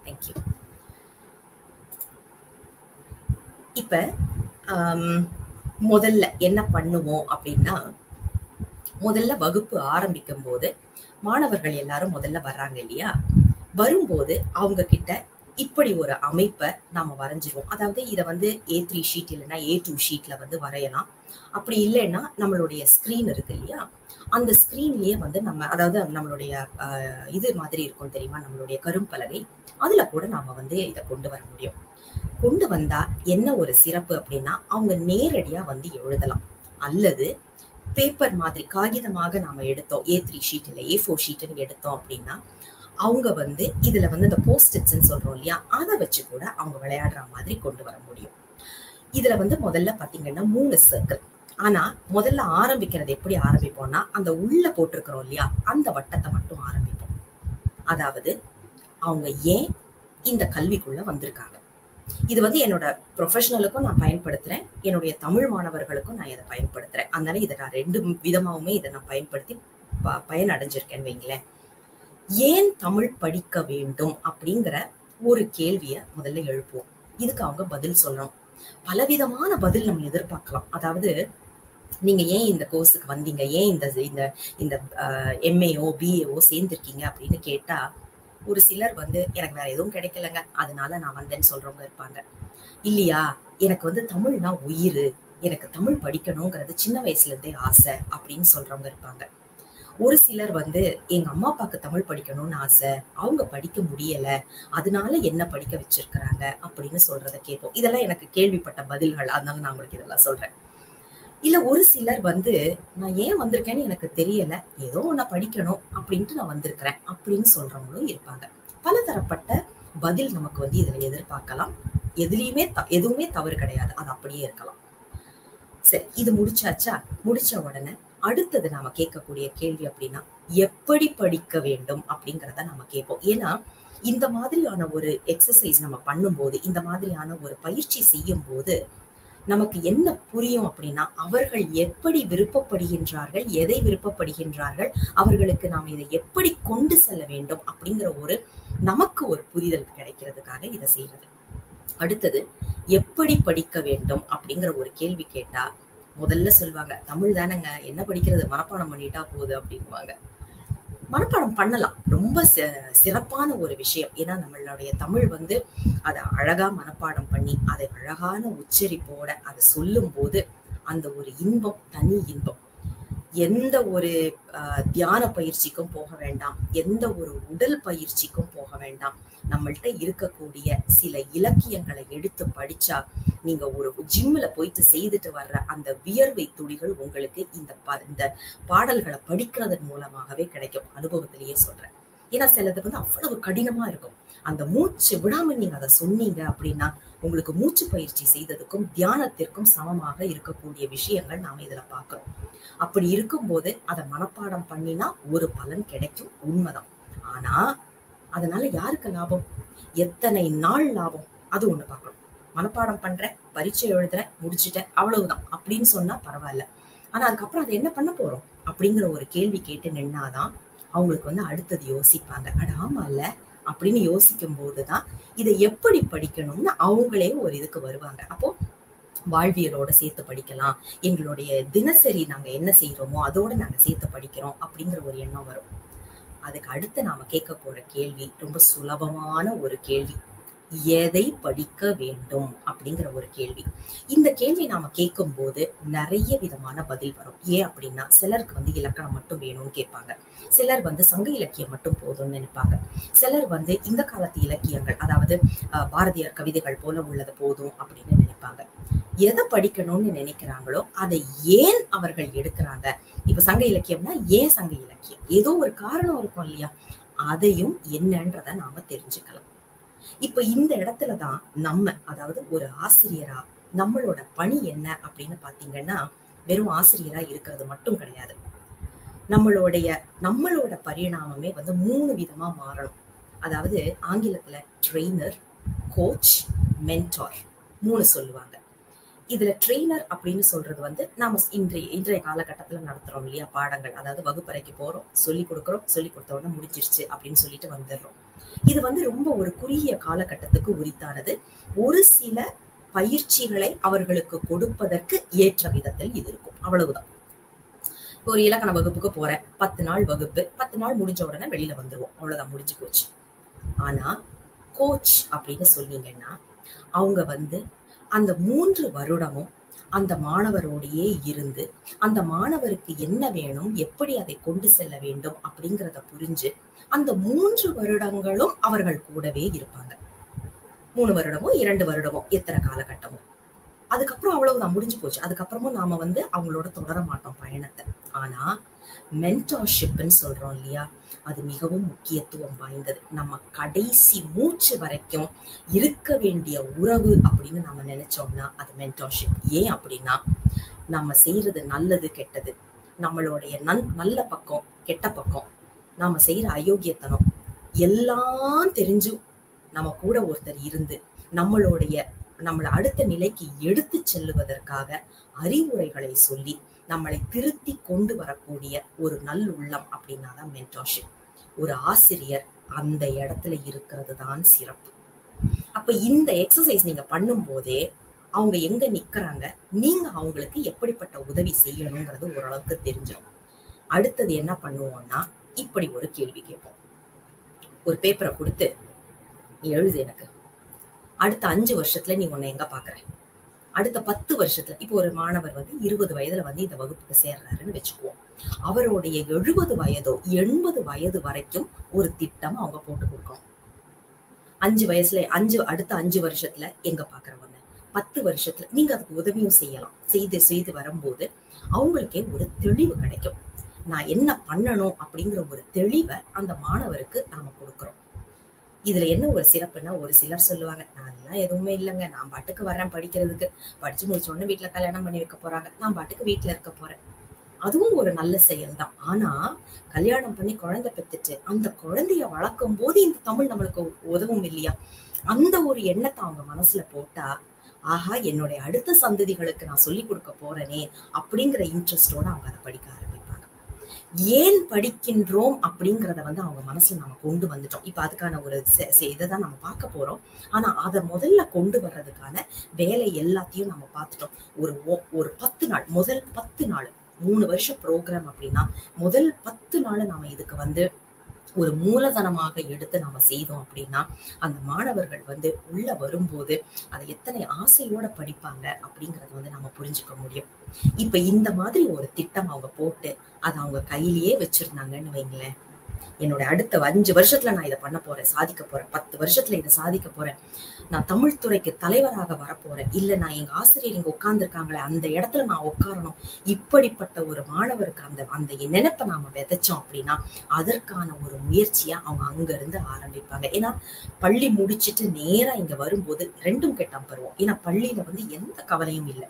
தேங்க்யூ. இப்ப முதல்ல என்ன பண்ணுவோம் அப்படின்னா, முதல்ல வகுப்பு ஆரம்பிக்கும் போது மாணவர்கள் எல்லாரும் முதல்ல வர்றாங்க இல்லையா, வரும்போது அவங்க கிட்ட இப்படி ஒரு அமைப்பை நாம வரைஞ்சிருவோம். அதாவது இதை A3 ஷீட் இல்லைன்னா A2 ஷீட்ல வரையலாம். அப்படி இல்லைன்னா நம்மளுடைய ஸ்கிரீன் இருக்கு இல்லையா, அந்த ஸ்கிரீன்லயே நம்ம அதாவது நம்மளுடைய இது மாதிரி இருக்கும் தெரியுமா, நம்மளுடைய கரும்பலகை, அதுல கூட நாம இதை கொண்டு வர முடியும். கொண்டு வந்தா என்ன ஒரு சிறப்பு அப்படின்னா, அவங்க நேரடியா எழுதலாம். அல்லது பேப்பர் மாதிரி காகிதமாக நாம எடுத்தோம், A3 ஷீட் இல்ல A4 ஷீட்னு எடுத்தோம் அப்படின்னா, அவங்க இதுல இந்த போஸ்டிட்ஸ்ன்னு சொல்றோம் இல்லையா, அதை வச்சு கூட அவங்க விளையாடுற மாதிரி கொண்டு வர முடியும். இதுல முதல்ல பாத்தீங்கன்னா 3 சர்க்கிள். ஆனா முதல்ல ஆரம்பிக்கிறது எப்படி ஆரம்பிப்போம்னா, அந்த உள்ள போட்டிருக்கிறோம் இல்லையா, அந்த வட்டத்தை மட்டும் ஆரம்பிப்போம். அதாவது அவங்க ஏன் இந்த கல்விக்குள்ள வந்திருக்காங்க. இது என்னோட ப்ரொஃபஷனலுக்கும் நான் பயன்படுத்துறேன், என்னுடைய தமிழ் மாணவர்களுக்கும் நான் இதை பயன்படுத்துறேன். அதனால இதை நான் 2 விதமாவுமே இதை நான் பயன்படுத்தி பயனடைஞ்சிருக்கேன்னு வைங்களேன். ஏன் தமிழ் படிக்க வேண்டும் அப்படிங்கிற ஒரு கேள்விய முதல்ல எழுப்புவோம். இதுக்கு அவங்க பதில் சொல்லணும். பலவிதமான பதில் நம்ம எதிர்பார்க்கலாம். அதாவது நீங்க ஏன் இந்த கோர்ஸுக்கு வந்தீங்க, ஏன் இந்த MAO BAO சேர்ந்திருக்கீங்க அப்படின்னு கேட்டா, ஒரு சிலர் எனக்கு வேற எதுவும் கிடைக்கலங்க அதனால நான் வந்தேன்னு சொல்றவங்க இருப்பாங்க. இல்லையா, எனக்கு தமிழ்னா உயிர், எனக்கு தமிழ் படிக்கணுங்கிறது சின்ன வயசுல இருந்தே ஆசை அப்படின்னு சொல்றவங்க இருப்பாங்க. ஒரு சிலர் எங்க அம்மா அப்பாவுக்கு தமிழ் படிக்கணும்னு ஆசை, அவங்க படிக்க முடியல, அதனால என்ன படிக்க வச்சிருக்கிறாங்க அப்படின்னு சொல்றத கேட்போம். இதெல்லாம் எனக்கு கேள்விப்பட்ட பதில்கள், அதனால நான் உங்களுக்கு இதெல்லாம் சொல்றேன். இல்ல ஒரு சிலர் நான் ஏன் வந்திருக்கேன்னு எனக்கு தெரியல, ஏதோ ஒன்ன படிக்கணும் அப்படின்ட்டு நான் வந்திருக்கிறேன் அப்படின்னு சொல்றவங்களும் இருப்பாங்க. பலதரப்பட்ட பதில் நமக்கு இதுல எதிர்பார்க்கலாம். எதுவுமே தவறு கிடையாது, அது அப்படியே இருக்கலாம். சரி, இது முடிச்சாச்சா? முடிச்ச உடனே அடுத்தது நாம கேட்கக்கூடிய கேள்வி அப்படின்னா, எப்படி படிக்க வேண்டும் அப்படிங்கிறத நம்ம கேட்போம். ஏன்னா இந்த மாதிரியான ஒரு எக்ஸசைஸ் நம்ம பண்ணும்போது, இந்த மாதிரியான ஒரு பயிற்சி செய்யும் போது நமக்கு என்ன புரியும் அப்படின்னா, அவர்கள் எப்படி விருப்பப்படுகின்றார்கள், எதை விருப்பப்படுகின்றார்கள், அவர்களுக்கு நாம் இதை எப்படி கொண்டு செல்ல வேண்டும் அப்படிங்கிற நமக்கு ஒரு புரிதல் கிடைக்கிறதுக்காக இதை செய்யறது. அடுத்தது எப்படி படிக்க வேண்டும் அப்படிங்கிற ஒரு கேள்வி கேட்டா முதல்ல சொல்லுவாங்க, தமிழ் தானங்க, என்ன படிக்கிறது, மனப்பாடம் பண்ணிட்டா போகுது அப்படின்வாங்க. மனப்பாடம் பண்ணலாம், ரொம்ப சிறப்பான ஒரு விஷயம். ஏன்னா நம்மளுடைய தமிழ் அதை அழகா மனப்பாடம் பண்ணி அதை அழகான உச்சரிப்போட அதை சொல்லும் போது அந்த ஒரு இன்பம் தனி இன்பம். எந்த ஒரு தியான பயிற்சிக்கும் போக வேண்டாம், எந்த ஒரு உடல் பயிற்சிக்கும் போக வேண்டாம். நம்மள்ட்ட இருக்கக்கூடிய சில இலக்கியங்களை எடுத்து படிச்சா நீங்க ஒரு ஜிம்ல போயிட்டு செய்துட்டு வர்ற அந்த வியர்வை துளிகள் உங்களுக்கு இந்த பாடல்களை படிக்கிறதன் மூலமாகவே கிடைக்கும். அனுபவத்திலேயே சொல்றேன். ஏன்னா சிலது அவ்வளவு கடினமா இருக்கும். அந்த மூச்சு விடாம நீங்க அதை சொன்னீங்க அப்படின்னா உங்களுக்கு மூச்சு பயிற்சி செய்ததுக்கும் தியானத்திற்கும் சமமாக இருக்கக்கூடிய விஷயங்கள் நாம இதுல பார்க்கிறோம். அப்படி இருக்கும்போது அதை மனப்பாடம் பண்ணினா ஒரு பலன் கிடைக்கும், உண்மைதான். ஆனா அதனால யாருக்கு லாபம், எத்தனை நாள் லாபம், அது ஒண்ணு பார்க்கணும். மனப்பாடம் பண்றேன், பரீட்சை எழுதுறேன், முடிச்சுட்டேன், அவ்வளவுதான் அப்படின்னு சொன்னா பரவாயில்ல. ஆனா அதுக்கப்புறம் அதை என்ன பண்ண போறோம் அப்படிங்கிற ஒரு கேள்வி கேட்டு நின்னாதான் அவங்களுக்கு அடுத்தது யோசிப்பாங்க. அட ஆமா இல்ல அப்படின்னு யோசிக்கும் போதுதான் இதை எப்படி படிக்கணும்னு அவங்களே ஒரு இதுக்கு வருவாங்க. அப்போ வாழ்வியலோட சேர்த்து படிக்கலாம், எங்களுடைய தினசரி நாங்க என்ன செய்யறோமோ அதோட நாங்க சேர்த்து படிக்கிறோம் அப்படிங்கிற ஒரு எண்ணம் வரும். அதுக்கு அடுத்து நாம கேட்க போற கேள்வி ரொம்ப சுலபமான ஒரு கேள்வி, எதை படிக்க வேண்டும் அப்படிங்கிற ஒரு கேள்வி. இந்த கேள்வி நாம கேட்கும் போது நிறைய விதமான பதில் வரும். ஏன் அப்படின்னா சிலருக்கு இலக்கணம் மட்டும் வேணும்னு கேட்பாங்க, சிலர் சங்க இலக்கியம் மட்டும் போதும்னு நினைப்பாங்க, சிலர் இந்த காலத்து இலக்கியங்கள் அதாவது பாரதியார் கவிதைகள் போல உள்ளது போதும் அப்படின்னு நினைப்பாங்க. எதை படிக்கணும்னு நினைக்கிறாங்களோ அதை ஏன் அவர்கள் எடுக்கிறாங்க. இப்ப சங்க இலக்கியம்னா ஏன் சங்க இலக்கியம், ஏதோ ஒரு காரணம் இருக்கும் இல்லையா, அதையும் என்னன்றத நாம தெரிஞ்சுக்கலாம். இப்ப இந்த இடத்துலதான் நம்ம அதாவது ஒரு ஆசிரியரா நம்மளோட பணி என்ன அப்படின்னு பாத்தீங்கன்னா, வெறும் ஆசிரியரா இருக்கிறது மட்டும் கிடையாது. நம்மளோட பரிணாமமே வந்து 3 விதமா மாறணும். அதாவது ஆங்கிலத்துல ட்ரெய்னர், கோச், மென்டார் 3 சொல்லுவாங்க. இதுல ட்ரெய்னர் அப்படின்னு சொல்றது வந்து நாம இன்றைய காலகட்டத்துல நடத்துறோம் இல்லையா பாடங்கள். அதாவது வகுப்பறைக்கு போறோம், சொல்லி கொடுக்குறோம், சொல்லி கொடுத்த உடனே முடிஞ்சிருச்சு அப்படின்னு சொல்லிட்டு வந்துடுறோம். இது வந்து ரொம்ப ஒரு குறுகிய காலகட்டத்துக்கு உரித்தானது. ஒரு சில பயிற்சிகளை அவர்களுக்கு கொடுப்பதற்கு ஏற்ற விதத்தில் இது இருக்கும், அவ்வளவுதான். ஒரு இலக்கண வகுப்புக்கு போறேன், 10 நாள் வகுப்பு, 10 நாள் முடிஞ்ச உடனே வெளியில வந்துருவோம், அவ்வளவுதான், முடிஞ்சு போச்சு. ஆனா கோச் அப்படின்னு சொன்னீங்கன்னா அவங்க வந்து அந்த 3 வருடமும் அந்த மாணவரோடையே இருந்து அந்த மாணவருக்கு என்ன வேணும், எப்படி அதை கொண்டு செல்ல வேண்டும் அப்படிங்கிறத புரிஞ்சு அந்த 3 வருடங்களும் அவர்கள் கூடவே இருப்பாங்க. 3 வருடமோ 2 வருடமோ எத்தனை காலகட்டமோ, அதுக்கப்புறம் அவ்வளவுதான், முடிஞ்சு போச்சு. அதுக்கப்புறமும் நாம வந்து அவங்களோட தொடர மாட்டோம் பயணத்தை. ஆனா மென்டார்ஷிப்னு சொல்றோம் இல்லையா, அது மிகவும் முக்கியத்துவம் வாய்ந்தது. நம்ம கடைசி மூச்சு வரைக்கும் இருக்க வேண்டிய உறவு அப்படின்னு நம்ம நினைச்சோம்னா அது மென்டார்ஷிப். ஏன் அப்படின்னா நம்ம செய்யறது நல்லது கெட்டது, நம்மளுடைய நல்ல பக்கம் கெட்ட பக்கம், நாம செய்யற அயோக்கியத்தனம் எல்லாம் தெரிஞ்சும் நம்ம கூட ஒருத்தர் இருந்து நம்மளை அடுத்த நிலைக்கு எடுத்து செல்லுவதற்காக அறிவுரைகளை சொல்லி நம்மளை திருத்தி கொண்டு வரக்கூடிய ஒரு நல்லுள்ளம் அப்படின்னாதான் மென்டார்ஷிப். ஒரு ஆசிரியர் அந்த இடத்துல இருக்கிறது தான் சிறப்பு. அப்ப இந்த எக்ஸசைஸ் நீங்க பண்ணும் போதே அவங்க எங்க நிக்கிறாங்க, நீங்க அவங்களுக்கு எப்படிப்பட்ட உதவி செய்யணுங்கிறது ஓரளவுக்கு தெரிஞ்சிடும். அடுத்தது என்ன பண்ணுவோம்னா, இப்படி ஒரு கேள்வி கேட்போம். ஒரு பேப்பரை கொடுத்து நீ எழுது, எனக்கு அடுத்த 5 வருஷத்துல நீ உன்னை எங்க பாக்குற, அடுத்த 10 வருஷத்துல. இப்போ ஒரு மாணவர் வந்து 20 வயதுல வந்து இந்த வகுப்புக்கு சேர்றாருன்னு வச்சுக்குவோம். அவருடைய 70 வயதோ 80 வயது வரைக்கும் ஒரு திட்டம் அவங்க போட்டு கொடுக்கணும். 5 வயசுல அடுத்த 5 வருஷத்துல எங்க பாக்குறவங்க, 10 வருஷத்துல நீங்க அதுக்கு உதவியும் செய்யலாம். செய்து வரும்போது அவங்களுக்கே ஒரு தெளிவு கிடைக்கும். நான் என்ன பண்ணணும் அப்படிங்கிற ஒரு தெளிவை அந்த மாணவருக்கு நாம கொடுக்கிறோம். இதுல என்ன ஒரு சிறப்புன்னா, ஒரு சிலர் சொல்லுவாங்க, நான் எல்லாம் எதுவுமே இல்லைங்க, நான் பாட்டுக்கு வரேன் படிக்கிறதுக்கு, படிச்சு முடிச்ச உடனே வீட்டுல கல்யாணம் பண்ணி வைக்க போறாங்க, நான் பாட்டுக்கு வீட்டுல இருக்க போறேன். அதுவும் ஒரு நல்ல செயல் தான். ஆனா கல்யாணம் பண்ணி குழந்தை பெற்றுட்டு அந்த குழந்தைய வளர்க்கும் போது இந்த தமிழ் நம்மளுக்கு உதவும் இல்லையா, அந்த ஒரு எண்ணத்தை அவங்க மனசுல போட்டா, ஆஹா என்னுடைய அடுத்த சந்ததிகளுக்கு நான் சொல்லி கொடுக்க போறேனே அப்படிங்கிற இன்ட்ரெஸ்டோட அவங்க அதை படிக்க ஆரம்பிப்பாங்க. ஏன் படிக்கின்றோம் அப்படிங்கிறத வந்து அவங்க மனசுல நம்ம கொண்டு வந்துட்டோம். இப்ப அதுக்கான ஒரு இதைதான் நம்ம பார்க்க போறோம். ஆனா அதை முதல்ல கொண்டு வர்றதுக்கான வேலை எல்லாத்தையும் நம்ம பார்த்துட்டோம். ஒரு 10 நாள், முதல் 10 நாள், 3 வருஷம் ப்ரோக்ராம் அப்படின்னா முதல் 10 நாள் நாம இதுக்கு வந்து ஒரு மூலதனமாக எடுத்து நாம செய்தோம் அப்படின்னா அந்த மாணவர்கள் வந்து உள்ள வரும்போது அதை எத்தனை ஆசையோட படிப்பாங்க அப்படிங்கறது வந்து நம்ம புரிஞ்சுக்க முடியும். இப்ப இந்த மாதிரி ஒரு திட்டம் அவங்க போட்டு அதை அவங்க கையிலேயே வச்சிருந்தாங்கன்னு வைங்களேன், என்னோட அடுத்த 5 வருஷத்துல நான் இதை பண்ண போறேன், சாதிக்க போறேன், 10 வருஷத்துல இதை சாதிக்க போறேன், நான் தமிழ் துறைக்கு தலைவராக வரப்போறேன், இல்ல நான் எங்க ஆசிரியர் இங்க உட்கார்ந்துருக்காங்களே அந்த இடத்துல நான் உட்காரணும், இப்படிப்பட்ட ஒரு மாணவருக்கு அந்த நினைப்பை நாம விதைச்சோம் அப்படின்னா அதற்கான ஒரு முயற்சியா அவங்க அங்க இருந்து ஆரம்பிப்பாங்க. ஏன்னா பள்ளி முடிச்சுட்டு நேரா இங்க வரும்போது 2ம் கெட்டாம் பருவம். ஏன்னா பள்ளியில வந்து எந்த கவலையும் இல்லை,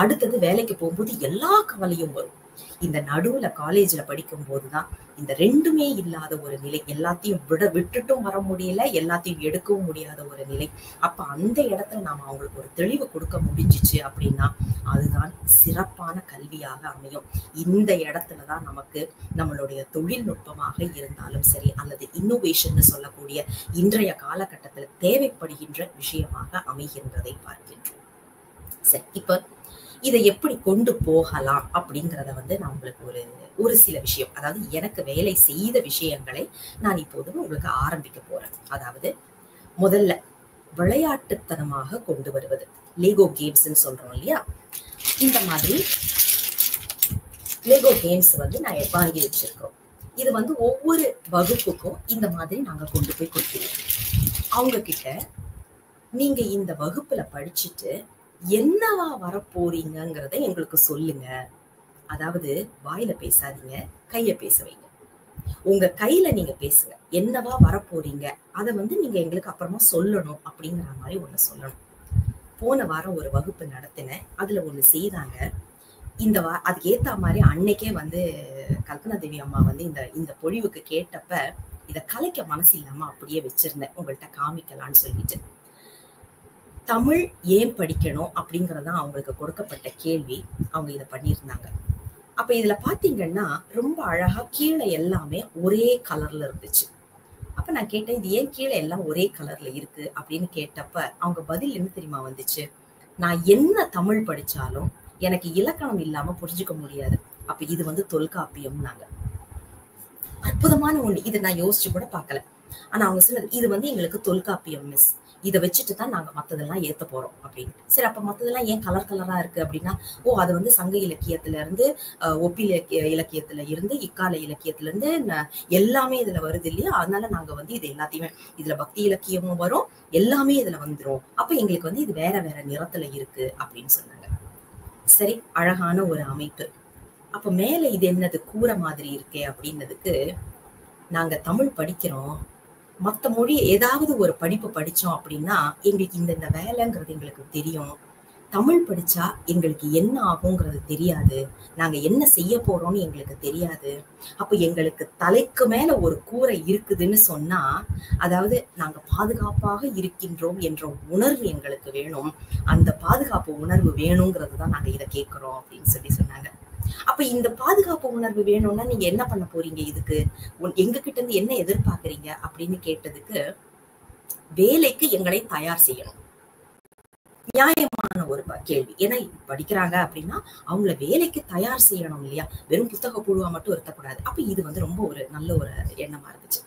அடுத்தது வேலைக்கு போகும்போது எல்லா கவலையும் வரும். இந்த நடுவுல காலேஜ்ல படிக்கும் போதுதான் இந்த 2மே இல்லாத ஒரு நிலை, எல்லாத்தையும் விட்டுட்டும் வர முடியல, எல்லாத்தையும் எடுக்கவும் முடியாத ஒரு நிலை. அப்ப அந்த இடத்துல நாம அவங்களுக்கு ஒரு தெளிவு கொடுக்க முடிஞ்சிச்சு அப்படின்னா அதுதான் சிறப்பான கல்வியாக அமையும். இந்த இடத்துலதான் நமக்கு நம்மளுடைய தொழில்நுட்பமாக இருந்தாலும் சரி அல்லது இன்னோவேஷன் சொல்லக்கூடிய இன்றைய காலகட்டத்துல தேவைப்படுகின்ற விஷயமாக அமைகின்றதை பார்க்கின்றோம். சரி, இப்ப இதை எப்படி கொண்டு போகலாம் அப்படிங்கிறத வந்து நான் உங்களுக்கு ஒரு சில விஷயம், அதாவது எனக்கு வேலை செய்த விஷயங்களை நான் இப்போது உங்களுக்கு ஆரம்பிக்க போறேன். அதாவது முதல்ல விளையாட்டுத்தனமாக கொண்டு வருவது, லெகோ கேம்ஸ்ன்னு சொல்றோம் இல்லையா, இந்த மாதிரி லெகோ கேம்ஸ் வந்து நான் வாங்கி வச்சிருக்கோம். இது வந்து ஒவ்வொரு வகுப்புக்கும் இந்த மாதிரி நாங்க கொண்டு போய் கொடுத்துருவோம். அவங்க கிட்ட நீங்க இந்த வகுப்புல படிச்சுட்டு என்னவா வரப்போறீங்கிறத எங்களுக்கு சொல்லுங்க. அதாவது வாயில பேசாதீங்க, கைய பேச வைங்க. உங்க கையில நீங்க பேசுங்க, என்னவா வரப்போறீங்க அதை வந்து நீங்க எங்களுக்கு அப்புறமா சொல்லணும் அப்படிங்கிற மாதிரி ஒண்ணு சொல்லணும். போன வாரம் ஒரு வகுப்பு நடத்தினேன், அதுல ஒண்ணு செய்தாங்க. அதுக்கு ஏத்த மாதிரி அன்னைக்கே வந்து கல்பனா தேவி அம்மா வந்து இந்த பொழிவுக்கு கேட்டப்ப இத கலைக்க மனசு இல்லாம அப்படியே வச்சிருந்தேன், உங்கள்கிட்ட காமிக்கலான்னு சொல்லிட்டு. தமிழ் ஏன் படிக்கணும் அப்படிங்கறதான் அவங்களுக்கு கொடுக்கப்பட்ட கேள்வி. அவங்க இதை பண்ணியிருந்தாங்க. அப்ப இதுல பாத்தீங்கன்னா ரொம்ப அழகா கீழே எல்லாமே ஒரே கலர்ல இருந்துச்சு. அப்ப நான் கேட்டேன், இது ஏன் கீழே எல்லாம் ஒரே கலர்ல இருக்கு அப்படின்னு கேட்டப்ப அவங்க பதில் என்ன தெரியுமா வந்துச்சு, நான் என்ன தமிழ் படிச்சாலும் எனக்கு இலக்கணம் இல்லாம புரிஞ்சுக்க முடியாது. அப்ப இது வந்து தொல்காப்பியம்னாங்க. அற்புதமான ஒண்ணு. இதை நான் யோசிச்சு கூட பார்க்கல. ஆனா அவங்க சொன்னது, இது வந்து எங்களுக்கு தொல்காப்பியம் மிஸ், இதை வச்சுட்டு தான் நாங்க மத்ததெல்லாம் ஏத்த போறோம் அப்படின்னு. சரி, அப்ப மத்ததெல்லாம் ஏன் கலர் கலரா இருக்கு அப்படின்னா, அது வந்து சங்க இலக்கியத்துல இருந்து ஒப்பில இலக்கியத்துல இருந்து இக்கால இலக்கியத்துல இருந்து எல்லாமே இதுல வருது இல்லையா, அதனால நாங்க வந்து இது எல்லாத்தையுமே, இதுல பக்தி இலக்கியமும் வரும், எல்லாமே இதுல வந்துரும், அப்ப எங்களுக்கு வந்து இது வேற வேற நிறத்துல இருக்கு அப்படின்னு சொன்னாங்க. சரி, அழகான ஒரு அமைப்பு. அப்ப மேல இது என்னது கூரை மாதிரி இருக்கே அப்படின்னதுக்கு, நாங்க தமிழ் படிக்கிறோம், மத்த மொழி ஏதாவது ஒரு படிப்பு படிச்சோம் அப்படின்னா எங்களுக்கு இந்த வேலைங்கிறது எங்களுக்கு தெரியும். தமிழ் படிச்சா எங்களுக்கு என்ன ஆகுங்கிறது தெரியாது, நாங்க என்ன செய்ய போறோம்னு எங்களுக்கு தெரியாது. அப்ப எங்களுக்கு தலைக்கு மேல ஒரு கூரை இருக்குதுன்னு சொன்னா, அதாவது நாங்க பாதுகாப்பாக இருக்கின்றோம் என்ற உணர்வு எங்களுக்கு வேணும், அந்த பாதுகாப்பு உணர்வு வேணுங்கிறது தான் நாங்க இதை கேட்கிறோம் அப்படின்னு சொன்னாங்க. அப்ப இந்த பாதுகாப்பு உணர்வு வேணும்னா நீங்க என்ன பண்ண போறீங்க, இதுக்கு எங்க கிட்ட இருந்து என்ன எதிர்பார்க்கறீங்க அப்படின்னு கேட்டதுக்கு, வேலைக்கு எங்களை தயார் செய்யணும். நியாயமான ஒரு கேள்வி. ஏன்னா படிக்கிறாங்க அப்படின்னா அவங்கள வேலைக்கு தயார் செய்யணும் இல்லையா, வெறும் புத்தக புழுவா மட்டும் இருக்கக்கூடாது. அப்ப இது வந்து ரொம்ப ஒரு நல்ல ஒரு எண்ணமா இருந்துச்சு.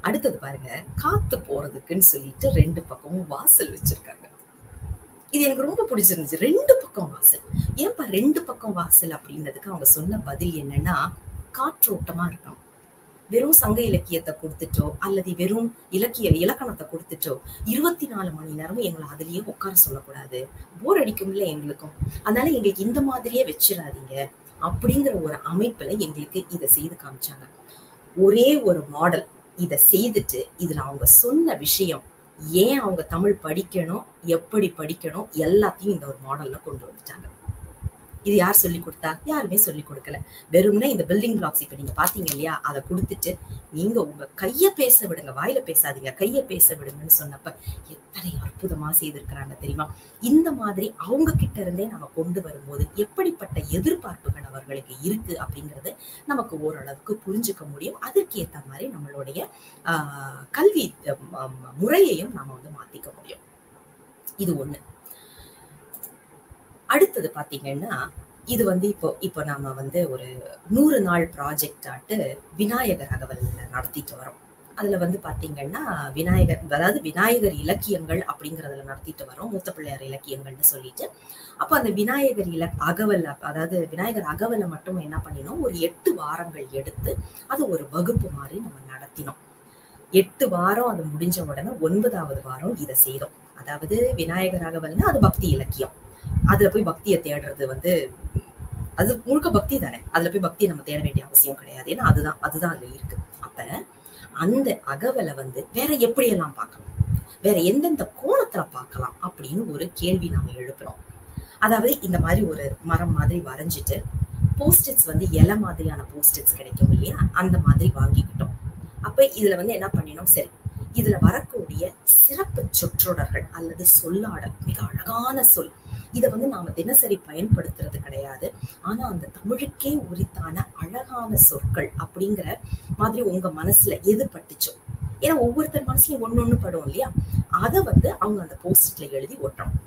அடுத்தது பாருங்க, காத்து போறதுக்குன்னு சொல்லிட்டு 2 பக்கமும் வாசல் வச்சிருக்காங்க. இது எனக்கு ரொம்ப பிடிச்சிருந்துச்சு. 2 பக்கம் வாசல். ஏன்பா 2 பக்கம் வாசல் அப்படின்றதுக்கு அவங்க சொன்ன பதில் என்னன்னா, காற்றோட்டமா இருக்கணும். வெறும் சங்க இலக்கியத்தை கொடுத்துட்டோ அல்லது வெறும் இலக்கணத்தை கொடுத்துட்டோ 24 மணி நேரமும் எங்களை அதுலயே உட்கார சொல்லக்கூடாது, போர் அடிக்கும் இல்ல எங்களுக்கும். அதனால எங்களுக்கு இந்த மாதிரியே வச்சிடாதீங்க அப்படிங்கிற ஒரு அமைப்புல எங்களுக்கு இதை செய்து காமிச்சாங்க. ஒரே ஒரு மாடல் இதை செய்துட்டு இதுல அவங்க சொன்ன விஷயம், ஏன் அவங்க தமிழ் படிக்கணும், எப்படி படிக்கணும், எல்லாத்தையும் இந்த ஒரு மாடல்ல கொண்டு வந்துட்டாங்க. இது யார் சொல்லி கொடுத்தா? யாருமே சொல்லி கொடுக்கல. வெறும்னா இந்த பில்டிங் பிளாக்ஸ் இப்ப நீங்க பாத்தீங்க இல்லையா, அதை கொடுத்துட்டு நீங்க உங்க கைய பேச விடுங்க, வாயில பேசாதீங்க, கைய பேச விடுங்கன்னு சொன்னப்ப எத்தனை அற்புதமா செய்திருக்கிறாங்க தெரியுமா. இந்த மாதிரி அவங்க கிட்ட இருந்தே நம்ம கொண்டு வரும்போது எப்படிப்பட்ட எதிர்பார்ப்புகள் அவர்களுக்கு இருக்கு அப்படிங்கிறது நமக்கு ஓரளவுக்கு புரிஞ்சுக்க முடியும். அதற்கு ஏற்ற மாதிரி நம்மளுடைய கல்வி முறையையும் நாம வந்து மாத்திக்க முடியும். இது ஒண்ணு. அடுத்தது பாத்தீங்கன்னா, இது வந்து இப்போ நாம வந்து ஒரு 100 நாள் ப்ராஜெக்ட் ஆட்டு விநாயகர் அகவல் நடத்திட்டு வரோம். அதுல வந்து பாத்தீங்கன்னா விநாயகர், அதாவது விநாயகர் இலக்கியங்கள் அப்படிங்கறதுல நடத்திட்டு வரோம், மூத்த பிள்ளையார் இலக்கியங்கள்னு சொல்லிட்டு. அப்ப அந்த விநாயகர் அகவல், அதாவது விநாயகர் அகவலை மட்டும் என்ன பண்ணினோம், ஒரு 8 வாரங்கள் எடுத்து அது ஒரு வகுப்பு மாதிரி நம்ம நடத்தினோம். 8 வாரம் அது முடிஞ்ச உடனே 9வது வாரம் இதை செய்தோம். அதாவது விநாயகர் அகவல்னா அது பக்தி இலக்கியம், அதுல போய் பக்தியை தேடுறது வந்து அது முழுக்க பக்தி தானே, அதுல போய் பக்தியை நம்ம தேட வேண்டிய அவசியம் கிடையாது, ஏன்னா அதுதான் அதுல இருக்கு. அப்ப அந்த அகவலை வந்து வேற எப்படி எல்லாம் பார்க்கலாம், வேற எந்தெந்த கோணத்துல பார்க்கலாம் அப்படின்னு ஒரு கேள்வி நாம எழுப்புறோம். அதாவது இந்த மாதிரி ஒரு மரம் மாதிரி வரைஞ்சிட்டு போஸ்டிட்ஸ் வந்து இலை மாதிரியான போஸ்டிட்ஸ் கிடைக்கும் இல்லையா, அந்த மாதிரி வாங்கிக்கிட்டோம். அப்ப இதுல வந்து என்ன பண்ணினோம், சரி இதுல வரக்கூடிய சிறப்பு சொற்றொடர்கள் அல்லது சொல்லாடல், மிக அழகான சொல், இதை வந்து நாம தினசரி பயன்படுத்துறது கிடையாது, ஆனா அந்த தமிழுக்கே உரித்தான அழகான சொற்கள் அப்படிங்கிற மாதிரி உங்க மனசுல எது பட்டுச்சோ, ஏன்னா ஒவ்வொருத்தர் மனசுலயும் ஒண்ணு படும் இல்லையா, அதை வந்து அவங்க அந்த போஸ்ட்ல எழுதி ஒட்டணும்.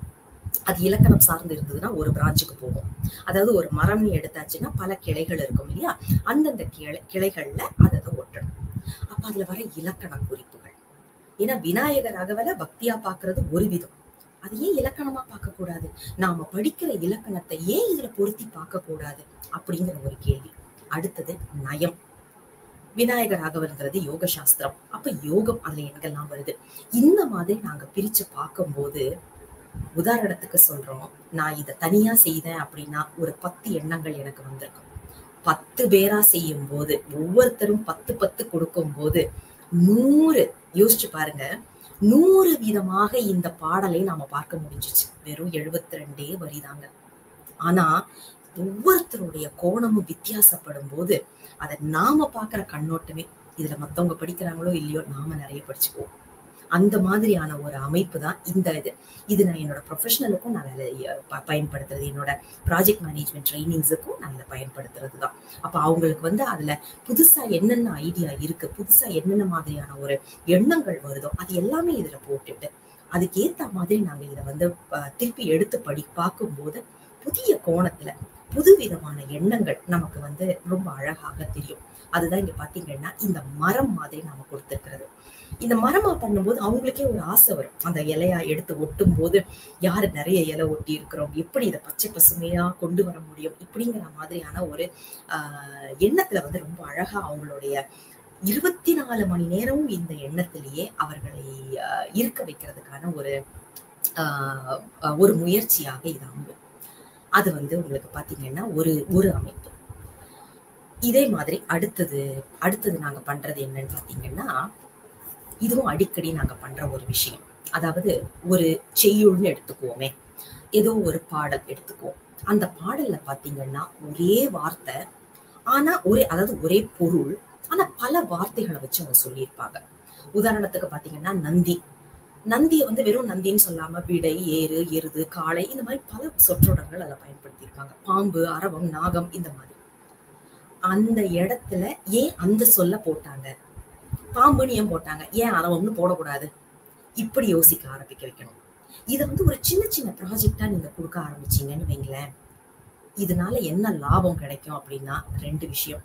அது இலக்கணம் சார்ந்து இருந்ததுன்னா ஒரு பிரான்ச்சுக்கு போகும். அதாவது ஒரு மரம்னு எடுத்தாச்சுன்னா பல கிளைகள் இருக்கும் இல்லையா, அந்தந்த கிளைகள்ல அதை ஒட்டணும். அப்ப அதுல வர இலக்கண குறிப்புகள், ஏன்னா விநாயகர் அகவலை பக்தியா பாக்குறது ஒரு விதம், அது ஏன் இலக்கணமா பார்க்க கூடாது, நாம படிக்கிற இலக்கணத்தை ஏன் இதுல பொருத்தி பார்க்க கூடாது அப்படிங்கிற ஒரு கேள்வி. அடுத்தது நயம். விநாயகர் அகவல்ங்கிறது யோக சாஸ்திரம், அப்ப யோகம் அதுல எங்கெல்லாம் வருது, இந்த மாதிரி நாங்க பிரிச்சு பார்க்கும்போது, உதாரணத்துக்கு சொல்றோம், நான் இதை தனியா செய்தேன் அப்படின்னா ஒரு 10 எண்ணங்கள் எனக்கு வந்திருக்கும். 10 பேரா செய்யும் போது, ஒவ்வொருத்தரும் 10 கொடுக்கும் போது 100, யோசிச்சு பாருங்க, 100 விதமாக இந்த பாடலை நாம பார்க்க முடிஞ்சிச்சு. வெறும் 72 வரிதாங்க. ஆனா ஒவ்வொருத்தருடைய கோணமும் வித்தியாசப்படும் போது அதை நாம பாக்குற கண்ணோட்டமே, இதுல மத்தவங்க படிக்கிறாங்களோ இல்லையோ நாம நிறைய படிச்சுக்குவோம். அந்த மாதிரியான ஒரு அமைப்பு தான் இந்த இது நான் என்னோட ப்ரொஃபஷனலுக்கும் நான் பயன்படுத்துறது, என்னோட ப்ராஜெக்ட் மேனேஜ்மெண்ட் ட்ரைனிங்ஸுக்கும் நான் இதை பயன்படுத்துறது தான். அப்ப அவங்களுக்கு அதுல புதுசா என்னென்ன ஐடியா இருக்கு, புதுசா என்னென்ன மாதிரியான ஒரு எண்ணங்கள் வருதோ அது எல்லாமே இதுல போட்டுட்டு அதுக்கேத்த மாதிரி நாங்க இதை திருப்பி எடுத்து பார்க்கும்போது புதிய கோணத்துல புதுவிதமான எண்ணங்கள் நமக்கு ரொம்ப அழகாக தெரியும். அதுதான் இங்க பாத்தீங்கன்னா இந்த மரம் மாதிரி நாம கொடுத்திருக்கிறது. இந்த மரமா பண்ணும்போது அவங்களுக்கே ஒரு ஆசை வரும். அந்த இலையா எடுத்து ஒட்டும் போது யாரு நிறைய இலை ஒட்டி இருக்கிறோம், எப்படி இதை பச்சை பசுமையா கொண்டு வர முடியும், இப்படிங்கிற மாதிரியான ஒரு எண்ணத்துல ரொம்ப அழகா அவங்களுடைய 24 மணி நேரமும் இந்த எண்ணத்திலேயே அவர்களை இருக்க வைக்கிறதுக்கான ஒரு முயற்சியாக இது அமையும். அது உங்களுக்கு பாத்தீங்கன்னா ஒரு அமைப்பு. இதே மாதிரி அடுத்தது நாங்க பண்றது என்னன்னு பாத்தீங்கன்னா, இதுவும் அடிக்கடி நாங்க பண்ற ஒரு விஷயம். அதாவது ஒரு செய்யுள்னு எடுத்துக்குவோமே, ஏதோ ஒரு பாடல் எடுத்துக்குவோம். அந்த பாடல்ல பாத்தீங்கன்னா ஒரே வார்த்தை, ஆனா ஒரே பொருள், ஆனா பல வார்த்தைகளை வச்சு அவங்க சொல்லியிருப்பாங்க. உதாரணத்துக்கு பாத்தீங்கன்னா நந்திய வெறும் நந்தின்னு சொல்லாம விடை, ஏறு, எருது, காளை, இந்த மாதிரி பல சொற்றொடர்கள் அதை பயன்படுத்தியிருக்காங்க. பாம்பு, அரவம், நாகம், இந்த மாதிரி. அந்த இடத்துல ஏன் அந்த சொல்ல போட்டாங்க, பாம்புன்னு ஏன் போட்டாங்க, ஏன் அரவம்னு போடக்கூடாது, இப்படி யோசிக்க ஆரம்பிக்க வைக்கணும். இதை ஒரு சின்ன சின்ன ப்ராஜெக்டா நீங்க கொடுக்க ஆரம்பிச்சீங்கன்னு வைங்களேன், இதனால என்ன லாபம் கிடைக்கும் அப்படின்னா 2 விஷயம்.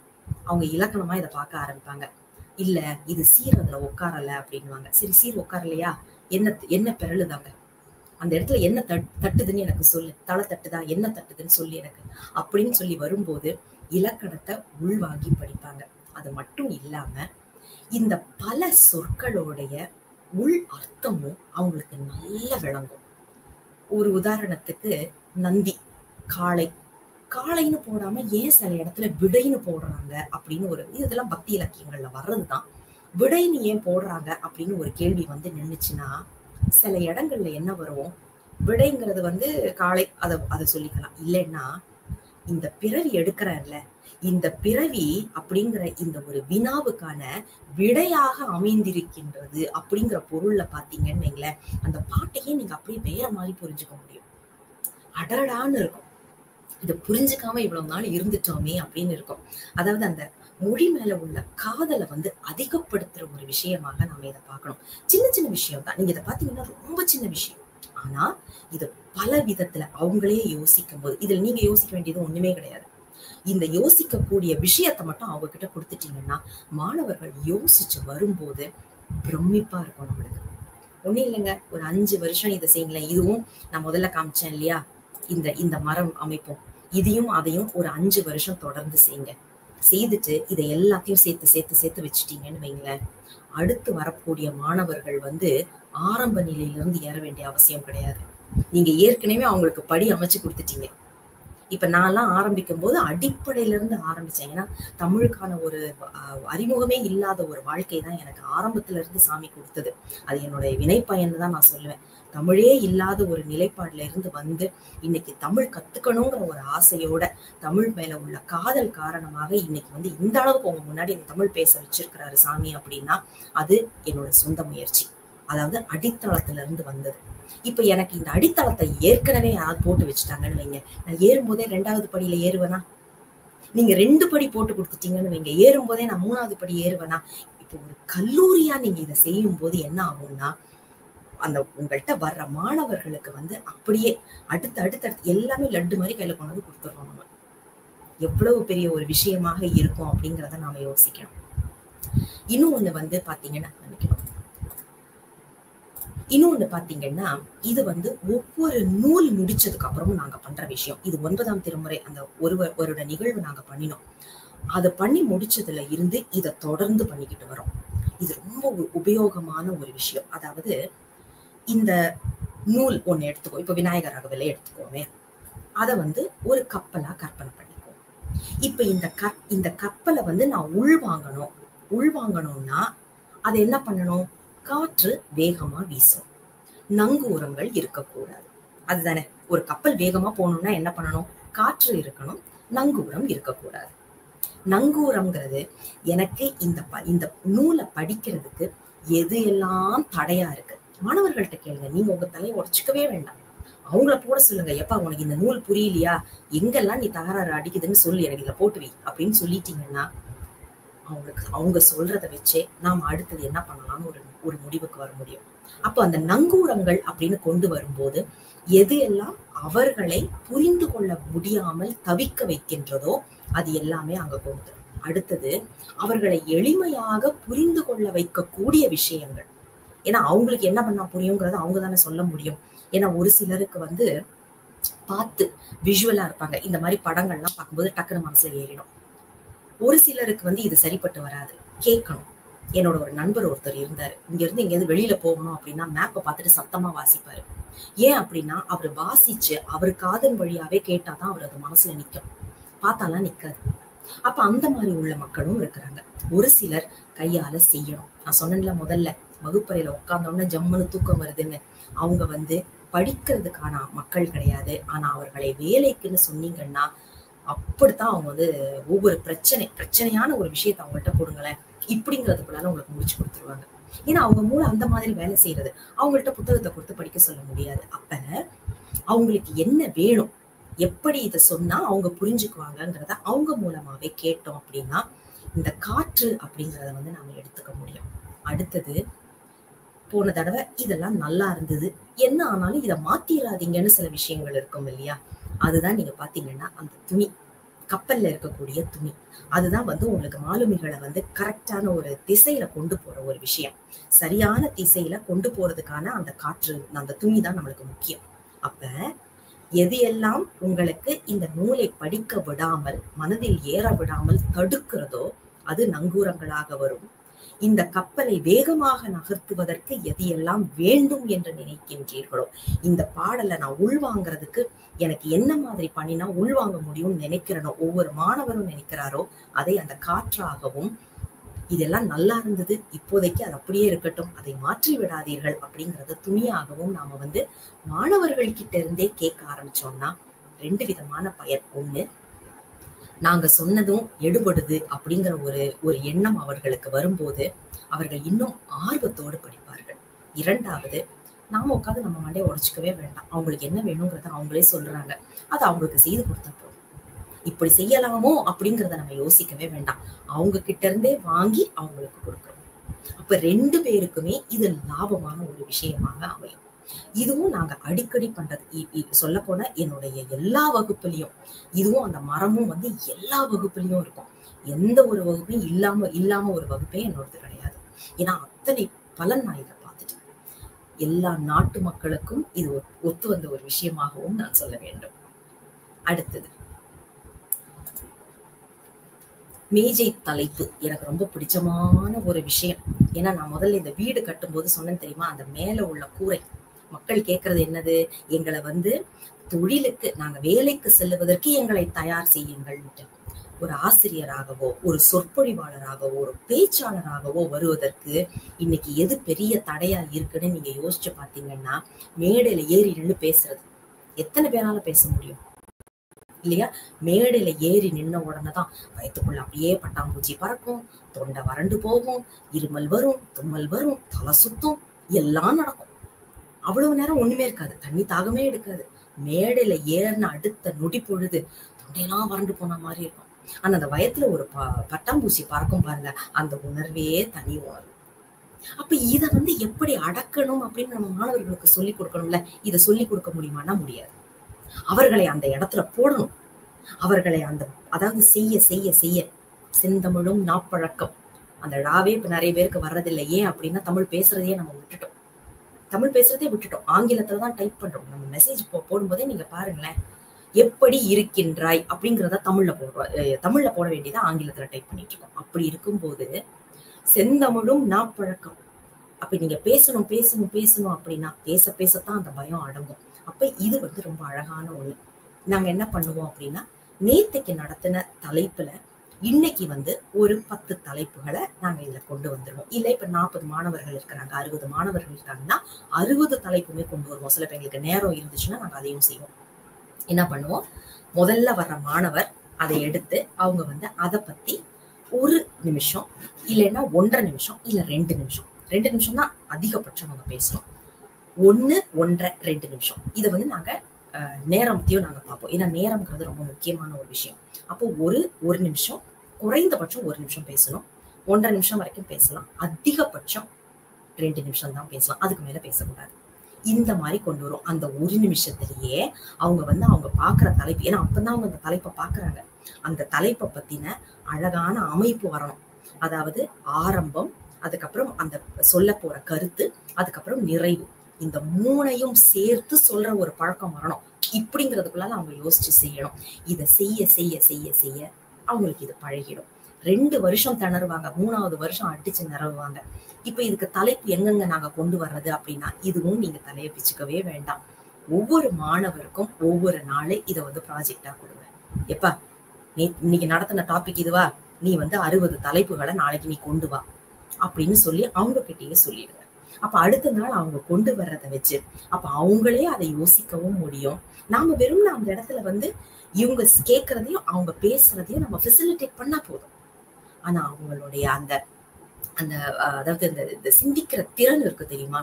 அவங்க இலக்கணமா இதை பார்க்க ஆரம்பிப்பாங்க. இல்ல இது சீர் அதுல உட்காரல அப்படின்னுவாங்க. சரி, சீர் உட்காரலையா, என்ன பிறழுதாங்க, அந்த இடத்துல என்ன தட்டுதுன்னு எனக்கு சொல்லு, தலை தட்டுதா, என்ன தட்டுதுன்னு சொல்லி எனக்கு அப்படின்னு சொல்லி வரும்போது இலக்கணத்தை உள்வாங்கி படிப்பாங்க. அது மட்டும் இல்லாம இந்த பல சொற்களுடைய உள் அர்த்தமும் அவங்களுக்கு நல்லா விளங்கும். ஒரு உதாரணத்துக்கு நந்தி, காளைன்னு போடாம ஏன் சில இடத்துல விடைன்னு போடுறாங்க அப்படின்னு இதெல்லாம் பக்தி இலக்கியங்கள்ல வர்றதுதான். விடைன்னு ஏன் போடுறாங்க அப்படின்னு ஒரு கேள்வி நின்னுச்சுன்னா சில இடங்கள்ல என்ன வரும், விடைங்கிறது காளை அதை சொல்லிக்கலாம். இல்லைன்னா இந்த பிறவி எடுக்கிறல்ல, இந்த பிறவி அப்படிங்கிற இந்த ஒரு வினாவுக்கான விடையாக அமைந்திருக்கின்றது அப்படிங்கிற பொருள்ல பாத்தீங்கன்னு வைங்களேன், அந்த பாட்டையே நீங்க அப்படியே வேற மாதிரி புரிஞ்சுக்க முடியும். அடடான்னு இருக்கும், இதை புரிஞ்சுக்காம இவ்வளவு நாள் இருந்துட்டோமே அப்படின்னு இருக்கும். அதாவது அந்த மொழி மேல உள்ள காதலை அதிகப்படுத்துற ஒரு விஷயமாக நாம இதை பார்க்கணும். சின்ன சின்ன விஷயம் தான், நீங்க இதை பாத்தீங்கன்னா ரொம்ப சின்ன விஷயம். ஆனா இது பல விதத்துல அவங்களே யோசிக்கும் போது, இதுல நீங்க யோசிக்க வேண்டியது ஒண்ணுமே கிடையாது. இந்த யோசிக்கக்கூடிய விஷயத்தை மட்டும் அவங்க கிட்ட கொடுத்துட்டீங்கன்னா மாணவர்கள் யோசிச்சு வரும்போது பிரமிப்பா இருக்கும். நம்மளுக்கு ஒண்ணும் இல்லைங்க, ஒரு 5 வருஷம் இதை செய்யுங்களேன். இதுவும் நான் முதல்ல காமிச்சேன் இல்லையா, இந்த மரம் அமைப்போம், இதையும் அதையும் ஒரு 5 வருஷம் தொடர்ந்து செய்யுங்க. செய்துட்டு இதை எல்லாத்தையும் சேர்த்து வச்சுட்டீங்கன்னு வைங்களேன், அடுத்து வரக்கூடிய மாணவர்கள் ஆரம்ப நிலையிலிருந்து ஏற வேண்டிய அவசியம் கிடையாது. நீங்க ஏற்கனவே அவங்களுக்கு படி அமைச்சு கொடுத்துட்டீங்க. இப்ப நான்லாம் ஆரம்பிக்கும் போது அடிப்படையில இருந்து ஆரம்பிச்சேன். ஏன்னா தமிழுக்கான ஒரு அறிமுகமே இல்லாத ஒரு வாழ்க்கை தான் எனக்கு ஆரம்பத்துல இருந்து சாமி கொடுத்தது. அது என்னுடைய வினைப்பயன் தான் நான் சொல்லுவேன். தமிழே இல்லாத ஒரு நிலைப்பாடுல இருந்து இன்னைக்கு தமிழ் கத்துக்கணுங்கிற ஒரு ஆசையோட, தமிழ் மேல உள்ள காதல் காரணமாக இன்னைக்கு இந்த அளவுக்கு உங்க முன்னாடி தமிழ் பேச வச்சிருக்கிறாரு சாமி அப்படின்னா அது என்னோட சொந்த முயற்சி. அதாவது அடித்தளத்துல இருந்து வந்தது. இப்ப எனக்கு இந்த அடித்தளத்தை ஏற்கனவே யாராவது போட்டு வச்சுட்டாங்கன்னு வைங்க, நான் ஏறும்போதே 2வது படியில ஏறுவேனா? நீங்க 2 படி போட்டு கொடுத்துட்டீங்கன்னு வைங்க, ஏறும்போதே நான் 3வது படி ஏறுவேனா? இப்போ ஒரு கல்லூரியா நீங்க இதை செய்யும் போது என்ன ஆகும்னா, அந்த உங்கள்கிட்ட வர்ற மாணவர்களுக்கு அப்படியே அடுத்து எல்லாமே லட்டு மாதிரி கையில கொண்டு கொடுத்துடுறோம். நம்ம எவ்வளவு பெரிய ஒரு விஷயமாக இருக்கும் அப்படிங்கிறத நாம யோசிக்கணும். இன்னொன்னு பாத்தீங்கன்னா இது ஒவ்வொரு நூல் முடிச்சதுக்கு அப்புறமும் நாங்க பண்ற விஷயம். இது 9ஆம் திருமுறை அந்த ஒருவரோட நிகழ்வு நாங்க பண்ணினோம். அதை பண்ணி முடிச்சதுல இருந்து இதை தொடர்ந்து பண்ணிக்கிட்டு வரோம். இது ரொம்ப உபயோகமான ஒரு விஷயம். அதாவது இந்த நூல் ஒண்ணு எடுத்துக்கோ, இப்ப விநாயகர் ராகவலை எடுத்துக்கோமே, அதை ஒரு கப்பலா கற்பனை பண்ணிக்கோ. இப்ப இந்த கப்பலை நான் உள்வாங்கணும்னா அதை என்ன பண்ணணும்? காற்று வேகமா வீசும், நங்கூரங்கள் இருக்கக்கூடாது. அதுதானே, ஒரு கப்பல் வேகமா போகணும்னா என்ன பண்ணணும்? காற்று இருக்கணும், நங்கூரம் இருக்கக்கூடாது. நங்கூரம்ங்கிறது எனக்கு இந்த நூலை படிக்கிறதுக்கு எது எல்லாம் தடையா இருக்கு. மாணவர்கள்ட்ட கேளுங்க, நீங்க உங்க தலையை உடச்சுக்கவே வேண்டாம், அவங்கள போட சொல்லுங்க. எப்பா உனக்கு இந்த நூல் புரியலையா, எங்கெல்லாம் நீ தகராறு அடிக்குதுன்னு சொல்லி எனக்கு இதை போட்டு வை அப்படின்னு சொல்லிட்டீங்கன்னா அவங்க சொல்றதை வச்சே நாம அடுத்தது என்ன பண்ணலாம்னு ஒரு முடிவுக்கு வர முடியும். அப்போ அந்த நங்கூரங்கள் அப்படின்னு கொண்டு வரும்போது எது எல்லாம் அவர்களை புரிந்து கொள்ள முடியாமல் தவிக்க வைக்கின்றதோ அது எல்லாமே அங்க கொண்டு. அடுத்தது அவர்களை எளிமையாக புரிந்து கொள்ள வைக்கக்கூடிய விஷயங்கள். ஏன்னா அவங்களுக்கு என்ன பண்ணா புரியுங்கிறத அவங்க தானே சொல்ல முடியும். ஏன்னா ஒரு சிலருக்கு பார்த்து விஷுவலா இருப்பாங்க, இந்த மாதிரி படங்கள்லாம் பார்க்கும்போது டக்குனு மனசுல ஏறிடும். ஒரு சிலருக்கு இது சரிப்பட்டு வராது, கேட்கணும். என்னோட ஒரு நண்பர் ஒருத்தர் இருந்தாரு, இங்க இருந்து எங்கேயாவது வெளியில போகணும் அப்படின்னா மேப்பை பார்த்துட்டு சத்தமா வாசிப்பாரு. ஏன் அப்படின்னா அவர் வாசிச்சு அவர் காதன் வழியாவே கேட்டாதான் அவர் அது மனசுல நிக்கும், பார்த்தாலாம் நிக்காது. அப்ப அந்த மாதிரி உள்ள மக்களும் இருக்கிறாங்க. ஒரு சிலர் கையால செய்யணும். நான் சொன்னேன்ல முதல்ல, வகுப்பறையில உட்கார்ந்தோம்னா ஜம்முன்னு தூக்கம் வருதுன்னு. அவங்க படிக்கிறதுக்கான மக்கள் கிடையாது. ஆனா அவர்களை வேலைக்குன்னு சொன்னீங்கன்னா அப்படித்தான் அவங்க ஒவ்வொரு பிரச்சனையான ஒரு விஷயத்த அவங்கள்ட்ட போடுங்களேன், இப்படிங்கிறதுக்குள்ளால உங்களுக்கு முடிச்சு கொடுத்துருவாங்க. ஏன்னா அவங்க மூளை அந்த மாதிரி வேலை செய்யறது. அவங்கள்ட்ட புத்தகத்தை கொடுத்து படிக்க சொல்ல முடியாது. அப்ப அவங்களுக்கு என்ன வேணும், எப்படி இதை சொன்னா அவங்க புரிஞ்சுக்குவாங்கங்கிறத அவங்க மூலமாவே கேட்டோம் அப்படின்னா இந்த காற்று அப்படிங்கிறத நாம எடுத்துக்க முடியும். அடுத்தது, போன தடவை இதெல்லாம் நல்லா இருந்தது, என்ன ஆனாலும் இதை மாத்திராதீங்கன்னு சில விஷயங்கள் இருக்கும் இல்லையா. அதுதான் நீங்க பாத்தீங்கன்னா அந்த துணி, கப்பல்ல இருக்கக்கூடிய துணி, அதுதான் உங்களுக்கு மாலுமிகளை கரெக்டான ஒரு திசையில கொண்டு போற ஒரு விஷயம். சரியான திசையில கொண்டு போறதுக்கான அந்த காற்று, அந்த துணி தான் நம்மளுக்கு முக்கியம். அப்ப எது எல்லாம் உங்களுக்கு இந்த நூலை படிக்க விடாமல், மனதில் ஏற விடாமல் தடுக்கிறதோ அது நங்கூரங்களாக வரும். இந்த கப்பலை வேகமாக நகர்த்துவதற்கு எது எல்லாம் வேண்டும் என்று நினைக்கின்றீர்களோ, இந்த பாடலை நான் உள்வாங்கிறதுக்கு எனக்கு என்ன மாதிரி பண்ணினா உள்வாங்க முடியும்னு நினைக்கிறனோ, ஒவ்வொரு மாணவரும் நினைக்கிறாரோ அதை அந்த காற்றாகவும், இதெல்லாம் நல்லா இருந்தது, இப்போதைக்கு அது அப்படியே இருக்கட்டும், அதை மாற்றி விடாதீர்கள் அப்படிங்கறத துணியாகவும் நாம மாணவர்கள் கிட்ட இருந்தே கேட்க ஆரம்பிச்சோம்னா 2 விதமான பயன். ஒண்ணு, நாங்க சொன்னதும் எடுபடுது அப்படிங்கிற ஒரு எண்ணம் அவர்களுக்கு வரும்போது அவர்கள் இன்னும் ஆர்வத்தோடு படிப்பார்கள். இரண்டாவது, நாம உட்காந்து நம்ம மண்டையை உடைச்சுக்கவே வேண்டாம், அவங்களுக்கு என்ன வேணுங்கிறத அவங்களே சொல்றாங்க, அது அவங்களுக்கு செய்து கொடுத்தா போதும். இப்படி செய்யலாமோ அப்படிங்கிறத நம்ம யோசிக்கவே வேண்டாம், அவங்க கிட்ட இருந்தே வாங்கி அவங்களுக்கு கொடுக்கணும். அப்ப 2 பேருக்குமே இது லாபமான ஒரு விஷயமாக அமையும். இதுவும் நாங்க அடிக்கடி பண்றது. சொல்ல போனா என்னுடைய எல்லா வகுப்புலயும் இதுவும் அந்த மரமும் எல்லா வகுப்புலயும் இருக்கும். எந்த ஒரு வகுப்பையும் இல்லாம ஒரு வகுப்பே என்னோடது கிடையாது. ஏன்னா அத்தனை பலன் நான் இதை பார்த்துட்டேன். எல்லா நாட்டு மக்களுக்கும் இது ஒத்து வந்த ஒரு விஷயமாகவும் நான் சொல்ல வேண்டும். அடுத்தது, மேஜை தலைப்பு எனக்கு ரொம்ப பிடிச்சமான ஒரு விஷயம். ஏன்னா நான் முதல்ல இந்த வீடு கட்டும் போது சொன்னேன் தெரியுமா, அந்த மேல உள்ள கூரை மக்கள் கேட்கறது என்னது, எங்களை தொழிலுக்கு, நாங்க வேலைக்கு செல்லுவதற்கு எங்களை தயார் செய்யுங்கள். ஒரு ஆசிரியராகவோ, ஒரு சொற்பொழிவாளராகவோ, ஒரு பேச்சாளராகவோ வருவதற்கு இன்னைக்கு எது பெரிய தடையா இருக்குன்னு நீங்க யோசிச்சு பாத்தீங்கன்னா, மேடையில ஏறி நின்று பேசுறது. எத்தனை பேரால பேச முடியும் இல்லையா? மேடையில ஏறி நின்ன உடனேதான் வயிற்றுக்குள்ள அப்படியே பட்டாம்பூச்சி பறக்கும், தொண்டை வறண்டு போகும், இருமல் வரும், தும்மல் வரும், தலை சுத்தும், எல்லாம் நடக்கும். அவ்வளவு நேரம் ஒண்ணுமே இருக்காது, தண்ணி தாகமே எடுக்காது. மேடையில ஏறின அடுத்த நொடி பொழுது தொண்டையெல்லாம் வறண்டு போன மாதிரி இருக்கும். ஆனா அந்த வயத்துல ஒரு பட்டாம்பூச்சி பறக்கும் பாருங்க, அந்த உணர்வே தனி உணர்வு. அப்ப இத எப்படி அடக்கணும் அப்படின்னு நம்ம மாணவர்களுக்கு சொல்லி கொடுக்கணும்ல. இதை சொல்லி கொடுக்க முடியுமானா முடியாது. அவர்களை அந்த இடத்துல போடணும். அவர்களை அதாவது செய்ய செய்ய செய்ய செந்தமிழும் நாப்பழக்கம், அந்த ழாவே இப்ப நிறைய பேருக்கு வர்றதில்லை. ஏன் அப்படின்னா தமிழ் பேசுறதையே நம்ம விட்டுட்டோம். தமிழ் பேசுறதே விட்டுட்டோம், ஆங்கிலத்துலதான் டைப் பண்றோம். நம்ம மெசேஜ் போடும்போதே நீங்க பாருங்களேன், எப்படி இருக்கின்றாய் அப்படிங்கிறத தமிழ்ல போட வேண்டியதை ஆங்கிலத்துல டைப் பண்ணிட்டு இருக்கோம். அப்படி இருக்கும்போது செந்தமிழும் நாப்பழக்கம். அப்ப நீங்க பேசணும் பேசணும் பேசணும் அப்படின்னா பேசத்தான் அந்த பயம் அடங்கும். அப்ப இது ரொம்ப அழகான ஒண்ணு. நாங்க என்ன பண்ணுவோம் அப்படின்னா, நேத்தைக்கு நடத்தின தலைப்புல இன்னைக்கு ஒரு 10 தலைப்புகளை நாங்க இதுல கொண்டு வந்துருவோம். இல்ல இப்ப 40 மாணவர்கள் இருக்கிறாங்க, 60 மாணவர்கள் இருக்காங்கன்னா 60 தலைப்புமே கொண்டு வருவோம். சில பேருக்கு நேரம் இருந்துச்சுன்னா நாங்க அதையும் செய்வோம். என்ன பண்ணுவோம், முதல்ல வர்ற மாணவர் அதை எடுத்து அவங்க வந்து அதை பத்தி 1 நிமிஷம் இல்லைன்னா 1.5 நிமிஷம் இல்ல 2 நிமிஷம் 2 நிமிஷம் தான் அதிகபட்சம் அவங்க பேசணும். 1, 1.5, 2 நிமிஷம். இதை வந்து நாங்க நேரத்தையும் நாங்க பார்ப்போம். ஏன்னா நேரம்ங்கிறது ரொம்ப முக்கியமான ஒரு விஷயம். அப்போ ஒரு நிமிஷம், குறைந்தபட்சம் 1 நிமிஷம் பேசணும். 1.5 நிமிஷம் வரைக்கும் பேசலாம். அதிகபட்சம் 2 நிமிஷம் தான் பேசலாம். அதுக்கு மேல பேசக்கூடாது. இந்த மாதிரி கொண்டு வரும். அந்த 1 நிமிஷத்திலேயே அவங்க வந்து அவங்க பாக்குற தலைப்பு, ஏன்னா அப்பதான் அவங்க அந்த தலைப்பை பாக்குறாங்க, அந்த தலைப்பை பத்தின அழகான அமைப்பு வரணும். அதாவது ஆரம்பம், அதுக்கப்புறம் அந்த சொல்ல போற கருத்து, அதுக்கப்புறம் நிறைவு. இந்த 3ஐயும் சேர்த்து சொல்ற ஒரு பழக்கம் வரணும். இப்படிங்கிறதுக்குள்ளால அவங்க யோசிச்சு செய்யணும். இதை செய்ய செய்ய செய்ய செய்ய அவங்களுக்கு இது பழகிடும். 2 வருஷம் திணறுவாங்க, 3வது வருஷம் அடிச்சு நிறவுவாங்க. இப்ப இதுக்கு தலைப்பு எங்கெங்க நாங்க கொண்டு வர்றது அப்படின்னா, இதுவும் நீங்க தலையை பிச்சுக்கவே வேண்டாம். ஒவ்வொரு மாணவருக்கும் ஒவ்வொரு நாளே இதை வந்து ப்ராஜெக்டா கொடுங்க. எப்பா இன்னைக்கு நடத்தின டாபிக் இதுவா, நீ வந்து 60 தலைப்புகளை நாளைக்கு நீ கொண்டு வா அப்படின்னு சொல்லி அவங்க கிட்டயே சொல்லிடுங்க. அப்ப அடுத்த நாள் அவங்க கொண்டு வர்றதை வச்சு அப்ப அவங்களே அதை யோசிக்கவும் முடியும். நாம வெறும் அந்த இடத்துல வந்து இவங்க கேட்கறதையும் அவங்க பேசுறதையும் நம்ம ஃபெசிலிட்டேட் பண்ணா போதும். ஆனா அவங்களுடைய அந்த அந்த அதாவது இந்த சிந்திக்கிற திறன் இருக்கு தெரியுமா,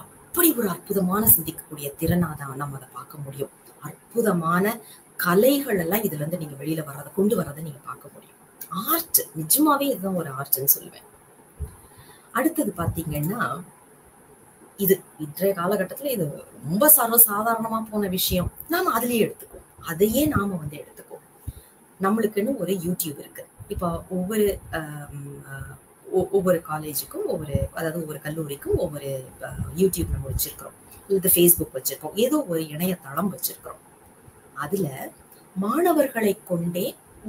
அப்படி ஒரு அற்புதமான சிந்திக்கக்கூடிய திறனாதான் நம்ம அதை பார்க்க முடியும். அற்புதமான கலைகள் எல்லாம் இதுல இருந்து நீங்க வெளியில வர்றதை கொண்டு வர்றதை நீங்க பார்க்க முடியும். ஆர்ட், நிஜமாவே இதுதான் ஒரு ஆர்ட்னு சொல்லுவேன். அடுத்தது பாத்தீங்கன்னா, இது இன்றைய காலகட்டத்துல இது ரொம்ப சர்வசாதாரணமா போன விஷயம். நாம அதுலயே எடுத்துக்குவோம், அதையே நாம வந்து எடுத்துக்குவோம். நம்மளுக்குன்னு ஒரு யூடியூப் இருக்கு. இப்போ ஒவ்வொரு காலேஜுக்கும் அதாவது ஒவ்வொரு கல்லூரிக்கும் ஒவ்வொரு யூடியூப் நம்ம வச்சிருக்கிறோம், இது ஃபேஸ்புக் வச்சிருக்கோம், ஏதோ ஒரு இணையதளம் வச்சிருக்கிறோம். அதுல மாணவர்களை கொண்டே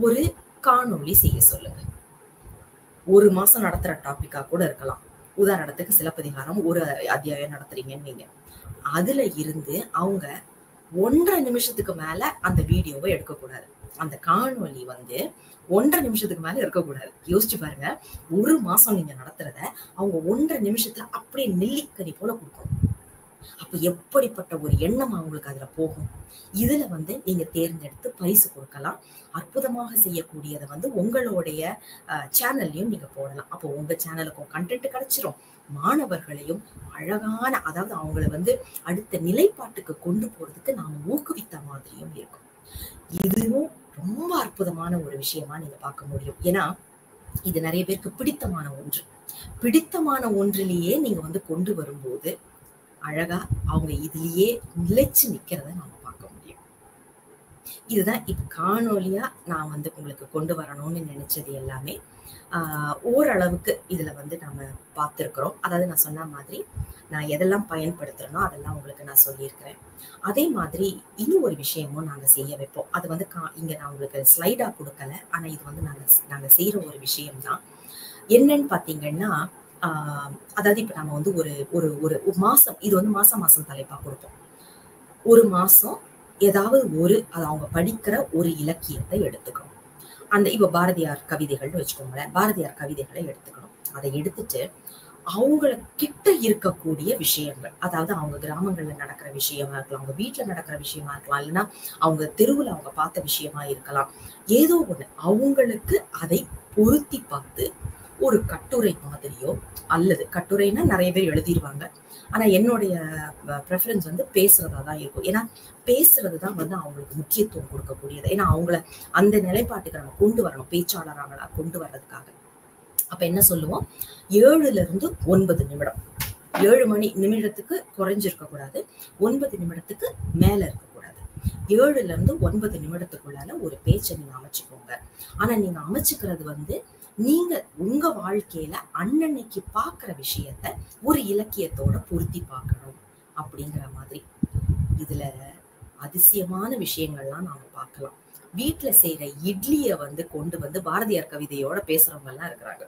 ஒரு காணொளி செய்ய சொல்லுங்க. 1 மாசம் நடத்துற டாபிக்கா கூட இருக்கலாம். உதாரணத்துக்கு சிலப்பதிகாரம் ஒரு அத்தியாயம் நடத்துறீங்கன்னு நீங்க, அதுல இருந்து அவங்க 1.5 நிமிஷத்துக்கு மேல அந்த வீடியோவை எடுக்கக்கூடாது. அந்த காணொளி வந்து 1.5 நிமிஷத்துக்கு மேல இருக்கக்கூடாது. யோசிச்சு பாருங்க, 1 மாசம் நீங்க நடத்துறத அவங்க 1.5 நிமிஷத்துல அப்படியே நெல்லிக்கனி போல கொடுக்கணும். அப்ப எப்படிப்பட்ட ஒரு எண்ணம் அவங்களுக்கு அதுல போகும். இதுல வந்து நீங்க தேர்ந்தெடுத்து பரிசு கொடுக்கலாம். அற்புதமாக செய்யக்கூடியதை வந்து உங்களுடைய சேனல்லையும் நீங்க போடலாம். அப்போ உங்க சேனலுக்கும் கண்டென்ட் கிடைச்சிரும், மாணவர்களையும் அழகான, அதாவது அவங்களை வந்து அடுத்த நிலைப்பாட்டுக்கு கொண்டு போறதுக்கு நாம ஊக்குவித்த மாதிரியும் இருக்கும். இதுவும் ரொம்ப அற்புதமான ஒரு விஷயமா நீங்க பார்க்க முடியும். ஏன்னா இது நிறைய பேருக்கு பிடித்தமான ஒன்று. பிடித்தமான ஒன்றிலேயே நீங்க வந்து கொண்டு வரும்போது அழகா அவங்க இதுலயே நிலைச்சு நிக்கிறத நாம பார்க்க முடியும். இதுதான் இப்ப காணொலியா நான் வந்து உங்களுக்கு கொண்டு வரணும்னு நினைச்சது எல்லாமே. ஓரளவுக்கு இதுல வந்து நாம பார்த்திருக்கிறோம். அதாவது நான் சொன்ன மாதிரி நான் எதெல்லாம் பயன்படுத்துறேனோ அதெல்லாம் உங்களுக்கு நான் சொல்லியிருக்கிறேன். அதே மாதிரி இன்னும் ஒரு விஷயமும் நாங்க செய்ய வைப்போம். அது வந்து இங்க நான் உங்களுக்கு ஸ்லைடா கொடுக்கல, ஆனா இது வந்து நாங்க செய்யற ஒரு விஷயம்தான். என்னன்னு பாத்தீங்கன்னா, அதாவது இப்ப நம்ம வந்து ஒரு மாசம், இது வந்து மாசம் தலைப்பா கொடுப்போம். 1 மாசம் ஏதாவது அது அவங்க படிக்கிற ஒரு இலக்கியத்தை எடுத்துக்கணும். அந்த இப்ப பாரதியார் கவிதைகள்னு வச்சுக்கோங்களேன், பாரதியார் கவிதைகளை எடுத்துக்கணும். அதை எடுத்துட்டு அவங்கள கிட்ட இருக்கக்கூடிய விஷயங்கள், அதாவது அவங்க கிராமங்கள்ல நடக்கிற விஷயமா இருக்கலாம், அவங்க வீட்டுல நடக்கிற விஷயமா இருக்கலாம், இல்லைன்னா அவங்க தெருவுல அவங்க பார்த்த விஷயமா இருக்கலாம், ஏதோ ஒண்ணு அவங்களுக்கு அதை பொருத்தி பார்த்து ஒரு கட்டுரை மாதிரியோ, அல்லது கட்டுரைன்னா நிறைய பேர் எழுதிடுவாங்க, ஆனா என்னுடைய ப்ரெஃபரன்ஸ் வந்து பேசுறதா தான் இருக்கும். ஏன்னா பேசுறதுதான் வந்து அவங்களுக்கு முக்கியத்துவம் கொடுக்கக்கூடியது. ஏன்னா அவங்கள அந்த நிலைப்பாட்டுக்கு நம்ம கொண்டு வரணும், பேச்சாளராங்களா கொண்டு வர்றதுக்காக. அப்ப என்ன சொல்லுவோம், 7ல இருந்து 9 நிமிடம், 7 நிமிடத்துக்கு குறைஞ்சிருக்க கூடாது, 9 நிமிடத்துக்கு மேல இருக்கக்கூடாது. 7ல இருந்து 9 நிமிடத்துக்குள்ளால ஒரு பேச்சை நீங்க அமைச்சுக்கோங்க. ஆனா நீங்க அமைச்சுக்கிறது வந்து நீங்க உங்க வாழ்க்கையில அன்னன்னைக்கு பாக்குற விஷயத்த ஒரு இலக்கியத்தோட பொருத்தி பார்க்கணும் அப்படிங்கிற மாதிரி. இதுல அதிசயமான விஷயங்கள்லாம் நாம பார்க்கலாம். வீட்டுல செய்யற இட்லிய வந்து கொண்டு வந்து பாரதியார் கவிதையோட பேசுறவங்க எல்லாம் இருக்கிறாங்க,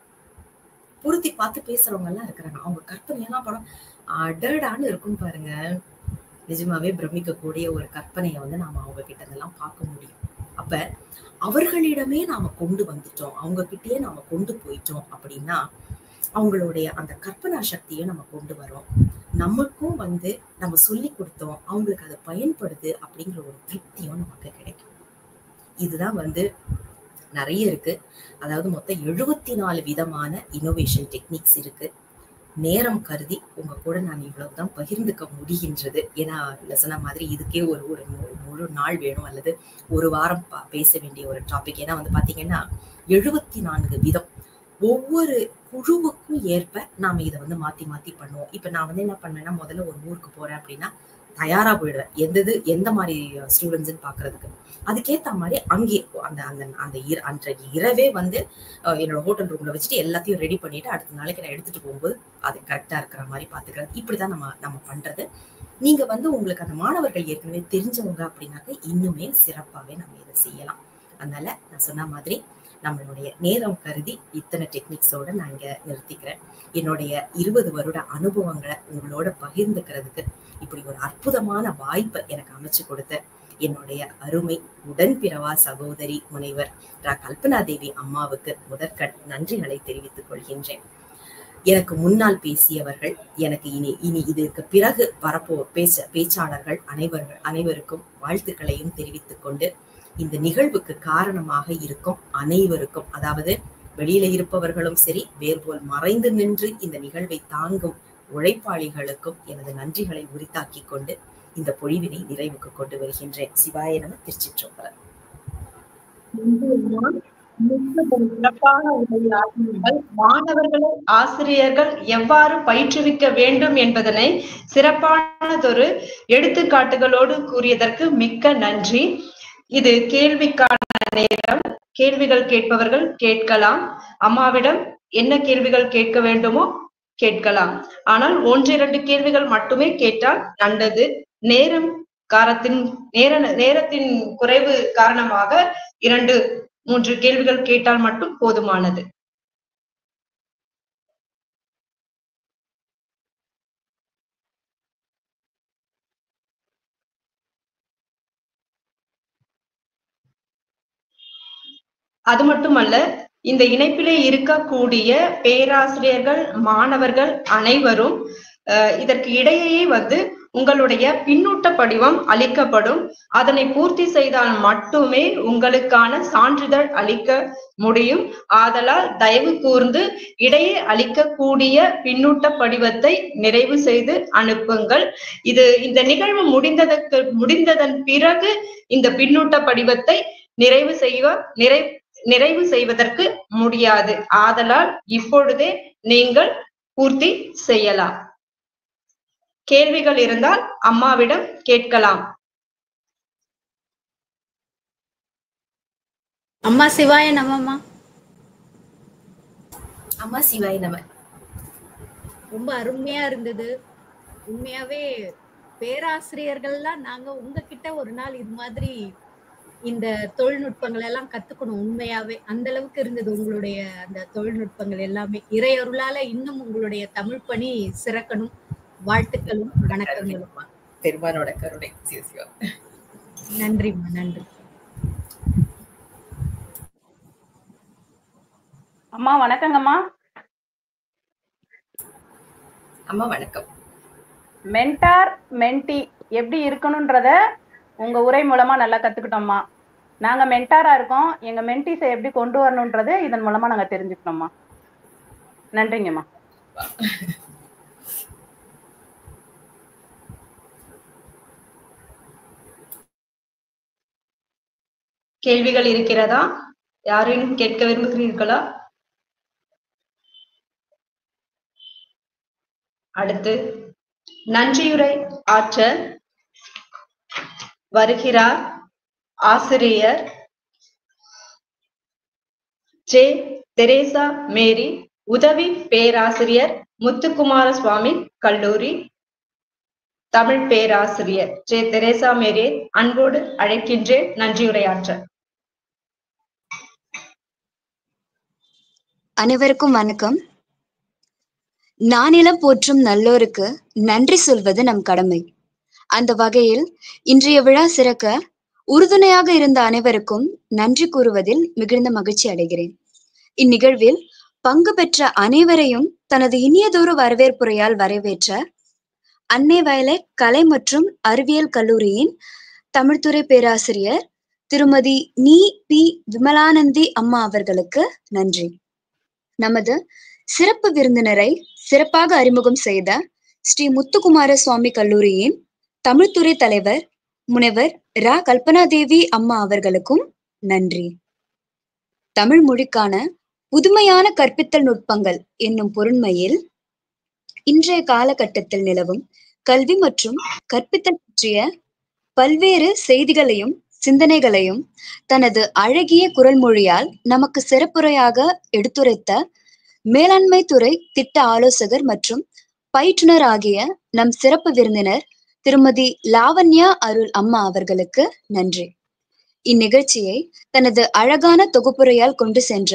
பொருத்தி பார்த்து பேசுறவங்க எல்லாம் இருக்கிறாங்க. அவங்க கற்பனையெல்லாம் படம் அடடான்னு இருக்கும் பாருங்க. நிஜமாவே பிரமிக்கக்கூடிய ஒரு கற்பனையை வந்து நாம அவங்க கிட்ட இதெல்லாம் பார்க்க முடியும். அப்ப அவர்களிடமே நாம கொண்டு வந்துட்டோம், அவங்க கிட்டயே நாம கொண்டு போயிட்டோம் அப்படின்னா அவங்களுடைய அந்த கற்பனா சக்தியை நம்ம கொண்டு வரோம். நமக்கும் வந்து நம்ம சொல்லி கொடுத்தோம், அவங்களுக்கு அது பயன்படுது அப்படிங்கிற ஒரு திருப்தியும் நமக்கு கிடைக்கும். இதுதான் வந்து நிறைய இருக்கு. அதாவது மொத்தம் 74 விதமான இன்னோவேஷன் டெக்னிக்ஸ் இருக்கு. நேரம் கருதி உங்க கூட நான் இவ்வளவுதான் பகிர்ந்துக்க முடிகின்றது. ஏன்னா சொன்ன மாதிரி இதுக்கே ஒரு ஒரு முழு நாள் வேணும், அல்லது ஒரு வாரம் பேச வேண்டிய ஒரு டாபிக். ஏன்னா வந்து பாத்தீங்கன்னா 74 விதம். ஒவ்வொரு குழுவுக்கும் ஏற்ப நாம இதை வந்து மாத்தி மாத்தி பண்ணுவோம். இப்ப நான் வந்து என்ன பண்ணுவேன்னா, முதல்ல ஒரு ஊருக்கு போறேன் அப்படின்னா தயாரா போயிடுவேன், எந்த மாதிரி ஸ்டூடெண்ட்ஸ்ன்னு பாக்குறதுக்கு. அதுக்கேத்த மாதிரி அங்கே அந்த அந்த அந்த அன்றைக்கு இரவே வந்து என்னோட ஹோட்டல் ரூம்ல வச்சுட்டு எல்லாத்தையும் ரெடி பண்ணிட்டு அடுத்த நாளைக்கு நான் எடுத்துட்டு போகும்போது அது கரெக்டா இருக்கிற மாதிரி பாத்துக்கிறது. இப்படிதான் நம்ம பண்றது. நீங்க வந்து உங்களுக்கு அந்த மாணவர்கள் ஏற்கனவே தெரிஞ்சவங்க அப்படின்னாக்க இன்னுமே சிறப்பாவே நம்ம இதை செய்யலாம். அதனால நான் சொன்ன மாதிரி நம்மளுடைய நேரம் கருதி இத்தனை டெக்னிக்ஸோட நான் இங்க நிறுத்திக்கிறேன். என்னுடைய 20 வருட அனுபவங்களை உங்களோட பகிர்ந்துக்கிறதுக்கு இப்படி ஒரு அற்புதமான வாய்ப்பை எனக்கு அமைச்சு கொடுத்த என்னுடைய அருமை உடன்பிறவா சகோதரி முனைவர் கல்பனா தேவி அம்மாவுக்கு முதற்கண் நன்றிகளை தெரிவித்துக் கொள்கின்றேன். எனக்கு முன்னால் பேசியவர்கள், எனக்கு இனி இதற்கு பிறகு பேச்சாளர்கள் அனைவருக்கும் வாழ்த்துக்களையும் தெரிவித்துக் கொண்டு, இந்த நிகழ்வுக்கு காரணமாக இருக்கும் அனைவருக்கும், அதாவது வெளியில இருப்பவர்களும் சரி, வேர்போல் மறைந்து நின்று இந்த நிகழ்வை தாங்கும் உழைப்பாளிகளுக்கும் எனது நன்றிகளை உரித்தாக்கி கொண்டு இந்த பொழிவினை நிறைவுக்கு கொண்டு வருகின்றேன். சிவாய நம. திருச்சிற்றம்பலம். மாணவர்களை ஆசிரியர்கள் எவ்வாறு பயிற்றுவிக்க வேண்டும் என்பதனை சிறப்பானதொரு எடுத்துக்காட்டுகளோடு கூறியதற்கு மிக்க நன்றி. இது கேள்விக்கான நேரம். கேள்விகள் கேட்பவர்கள் கேட்கலாம். அம்மாவிடம் என்ன கேள்விகள் கேட்க வேண்டுமோ கேட்கலாம். ஆனால் 1-2 கேள்விகள் மட்டுமே கேட்டால் நல்லது. நேரத்தின் குறைவு காரணமாக 2-3 கேள்விகள் கேட்டால் மட்டும் போதுமானது. அது மட்டுமல்ல, இந்த இணைப்பிலே இருக்கக்கூடிய பேராசிரியர்கள், மாணவர்கள் அனைவரும் இதற்கு இடையே வந்து உங்களுடைய பின்னூட்ட படிவம் அளிக்கப்படும். அதனை பூர்த்தி செய்தால் மட்டுமே உங்களுக்கான சான்றிதழ் அளிக்க முடியும். ஆதலால் தயவு கூர்ந்து இடையே அளிக்கக்கூடிய பின்னூட்ட படிவத்தை நிறைவு செய்து அனுப்புங்கள். இந்த நிகழ்வு முடிந்ததன் பிறகு இந்த பின்னூட்ட படிவத்தை நிறைவு செய்வதற்கு முடியாது. ஆதலால் இப்பொழுதே நீங்கள் பூர்த்தி செய்யலாம். கேள்விகள் இருந்தால் அம்மாவிடம் கேட்கலாம். அம்மா சிவாய நமம்மா. அம்மா சிவாய நம. ரொம்ப அருமையா இருந்தது. உண்மையாவே பேராசிரியர்கள்லாம் நாங்க உங்ககிட்ட ஒரு நாள் இது மாதிரி இந்த தொழில்நுட்பங்கள் எல்லாம் கத்துக்கணும். உண்மையாவே அந்த அளவுக்கு இருந்தது உங்களுடைய அந்த தொழில்நுட்பங்கள் எல்லாமே. இறையருளால இன்னும் உங்களுடைய தமிழ் பணி சிறக்கணும். வாழ்த்துக்களும் வணக்கங்களும். பெருமானோட கருணை. நன்றிம்மா, நன்றி. அம்மா வணக்கங்கம்மா. அம்மா வணக்கம். மென்டார் மென்டி எப்படி இருக்கணும்ன்றத உங்க உரை மூலமா நல்லா கத்துக்கிட்டோம்மா. நாங்க மென்டாரா இருக்கோம், எங்க மென்டிஸை எப்படி கொண்டு வரணும்ன்றது இதன் மூலமா நாங்க தெரிஞ்சுக்கணும்மா. நன்றிங்கம்மா. கேள்விகள் இருக்கிறதா? யாரேனும் கேட்க விரும்புகிறீர்களா? அடுத்து நன்றியுரை ஆற்ற வருகிறார் ஆசிரியர் ஜே. தெரேசா மேரி, உதவி பேராசிரியர் முத்துக்குமார சுவாமி கல்லூரி, தமிழ் பேராசிரியர் ஜே. தெரேசா மேரியை அன்போடு அழைக்கின்றேன் நன்றியுரையாற்ற. அனைவருக்கும் வணக்கம். நானிலம் போற்றும் நல்லோருக்கு நன்றி சொல்வது நம் கடமை. அந்த வகையில் இன்றைய விழா சிறக்க உறுதுணையாக இருந்த அனைவருக்கும் நன்றி கூறுவதில் மிகுந்த மகிழ்ச்சி அடைகிறேன். இந்நிகழ்வில் பங்கு பெற்ற அனைவரையும் தனது இனியதொரு வரவேற்புரையால் வரவேற்ற அன்னை வயலட் கலை மற்றும் அறிவியல் கல்லூரியின் தமிழ்துறை பேராசிரியர் திருமதி நீ பி விமலானந்தி அம்மா அவர்களுக்கு நன்றி. நமது சிறப்பு விருந்தினரை சிறப்பாக அறிமுகம் செய்த ஸ்ரீ முத்துக்குமார சுவாமி கல்லூரியின் தமிழ்துறை தலைவர் முனைவர் ரா கல்பனாதேவி அம்மா அவர்களுக்கும் நன்றி. தமிழ் மொழிக்கான புதுமையான கற்பித்தல் நுட்பங்கள் என்னும் பொருண்மையில் இன்றைய காலகட்டத்தில் நிலவும் கல்வி மற்றும் கற்பித்தல் பற்றிய பல்வேறு செய்திகளையும் சிந்தனைகளையும் தனது அழகிய குரல் மொழியால் நமக்கு சிறப்புரையாக எடுத்துரைத்த மேலாண்மை துறை திட்ட ஆலோசகர் மற்றும் பயிற்றுனர் ஆகிய நம் சிறப்பு விருந்தினர் திருமதி லாவண்யா அருள் அம்மா அவர்களுக்கு நன்றி. இந்நிகழ்ச்சியை தனது அழகான தொகுப்புரையால் கொண்டு சென்ற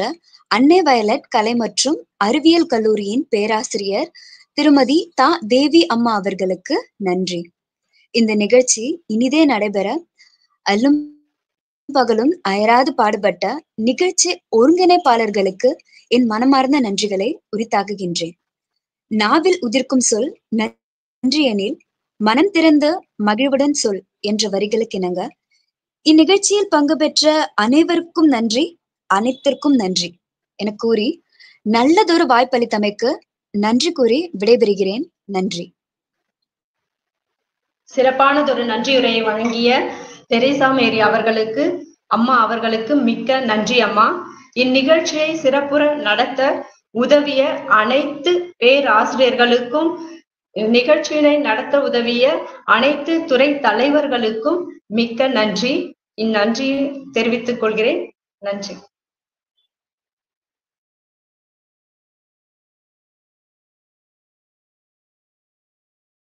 அன்னை வயலட் கலை மற்றும் அறிவியல் கல்லூரியின் பேராசிரியர் திருமதி தா தேவி அம்மா அவர்களுக்கு நன்றி. இந்த நிகழ்ச்சி இனிதே நடைபெற அல்லும் பகலும் அயராது பாடுபட்ட நிகழ்ச்சி ஒருங்கிணைப்பாளர்களுக்கு என் மனமார்ந்த நன்றிகளை உரித்தாக்குகின்றேன். நாவில் உதிர்க்கும் சொல் நன்றி எனில் மனம் திறந்த மகிழ்வுடன் சொல் என்ற வரிகளுக்கு இணங்க இந்நிகழ்ச்சியில் பங்கு பெற்ற அனைவருக்கும் நன்றி, அனைத்திற்கும் நன்றி என கூறி நல்லதொரு வாய்ப்பளித்தமைக்கு நன்றி கூறி விடைபெறுகிறேன். நன்றி. சிறப்பானதொரு நன்றியுரையை வழங்கிய தெரேசா மேரி அவர்களுக்கு அம்மா அவர்களுக்கு மிக்க நன்றி அம்மா. இந்நிகழ்ச்சியை சிறப்புற நடத்த உதவிய அனைத்து பேராசிரியர்களுக்கும், நிகழ்ச்சியினை நடத்த உதவிய அனைத்து துறை தலைவர்களுக்கும் மிக்க நன்றி. இந்நன்றியை தெரிவித்துக் கொள்கிறேன். நன்றி.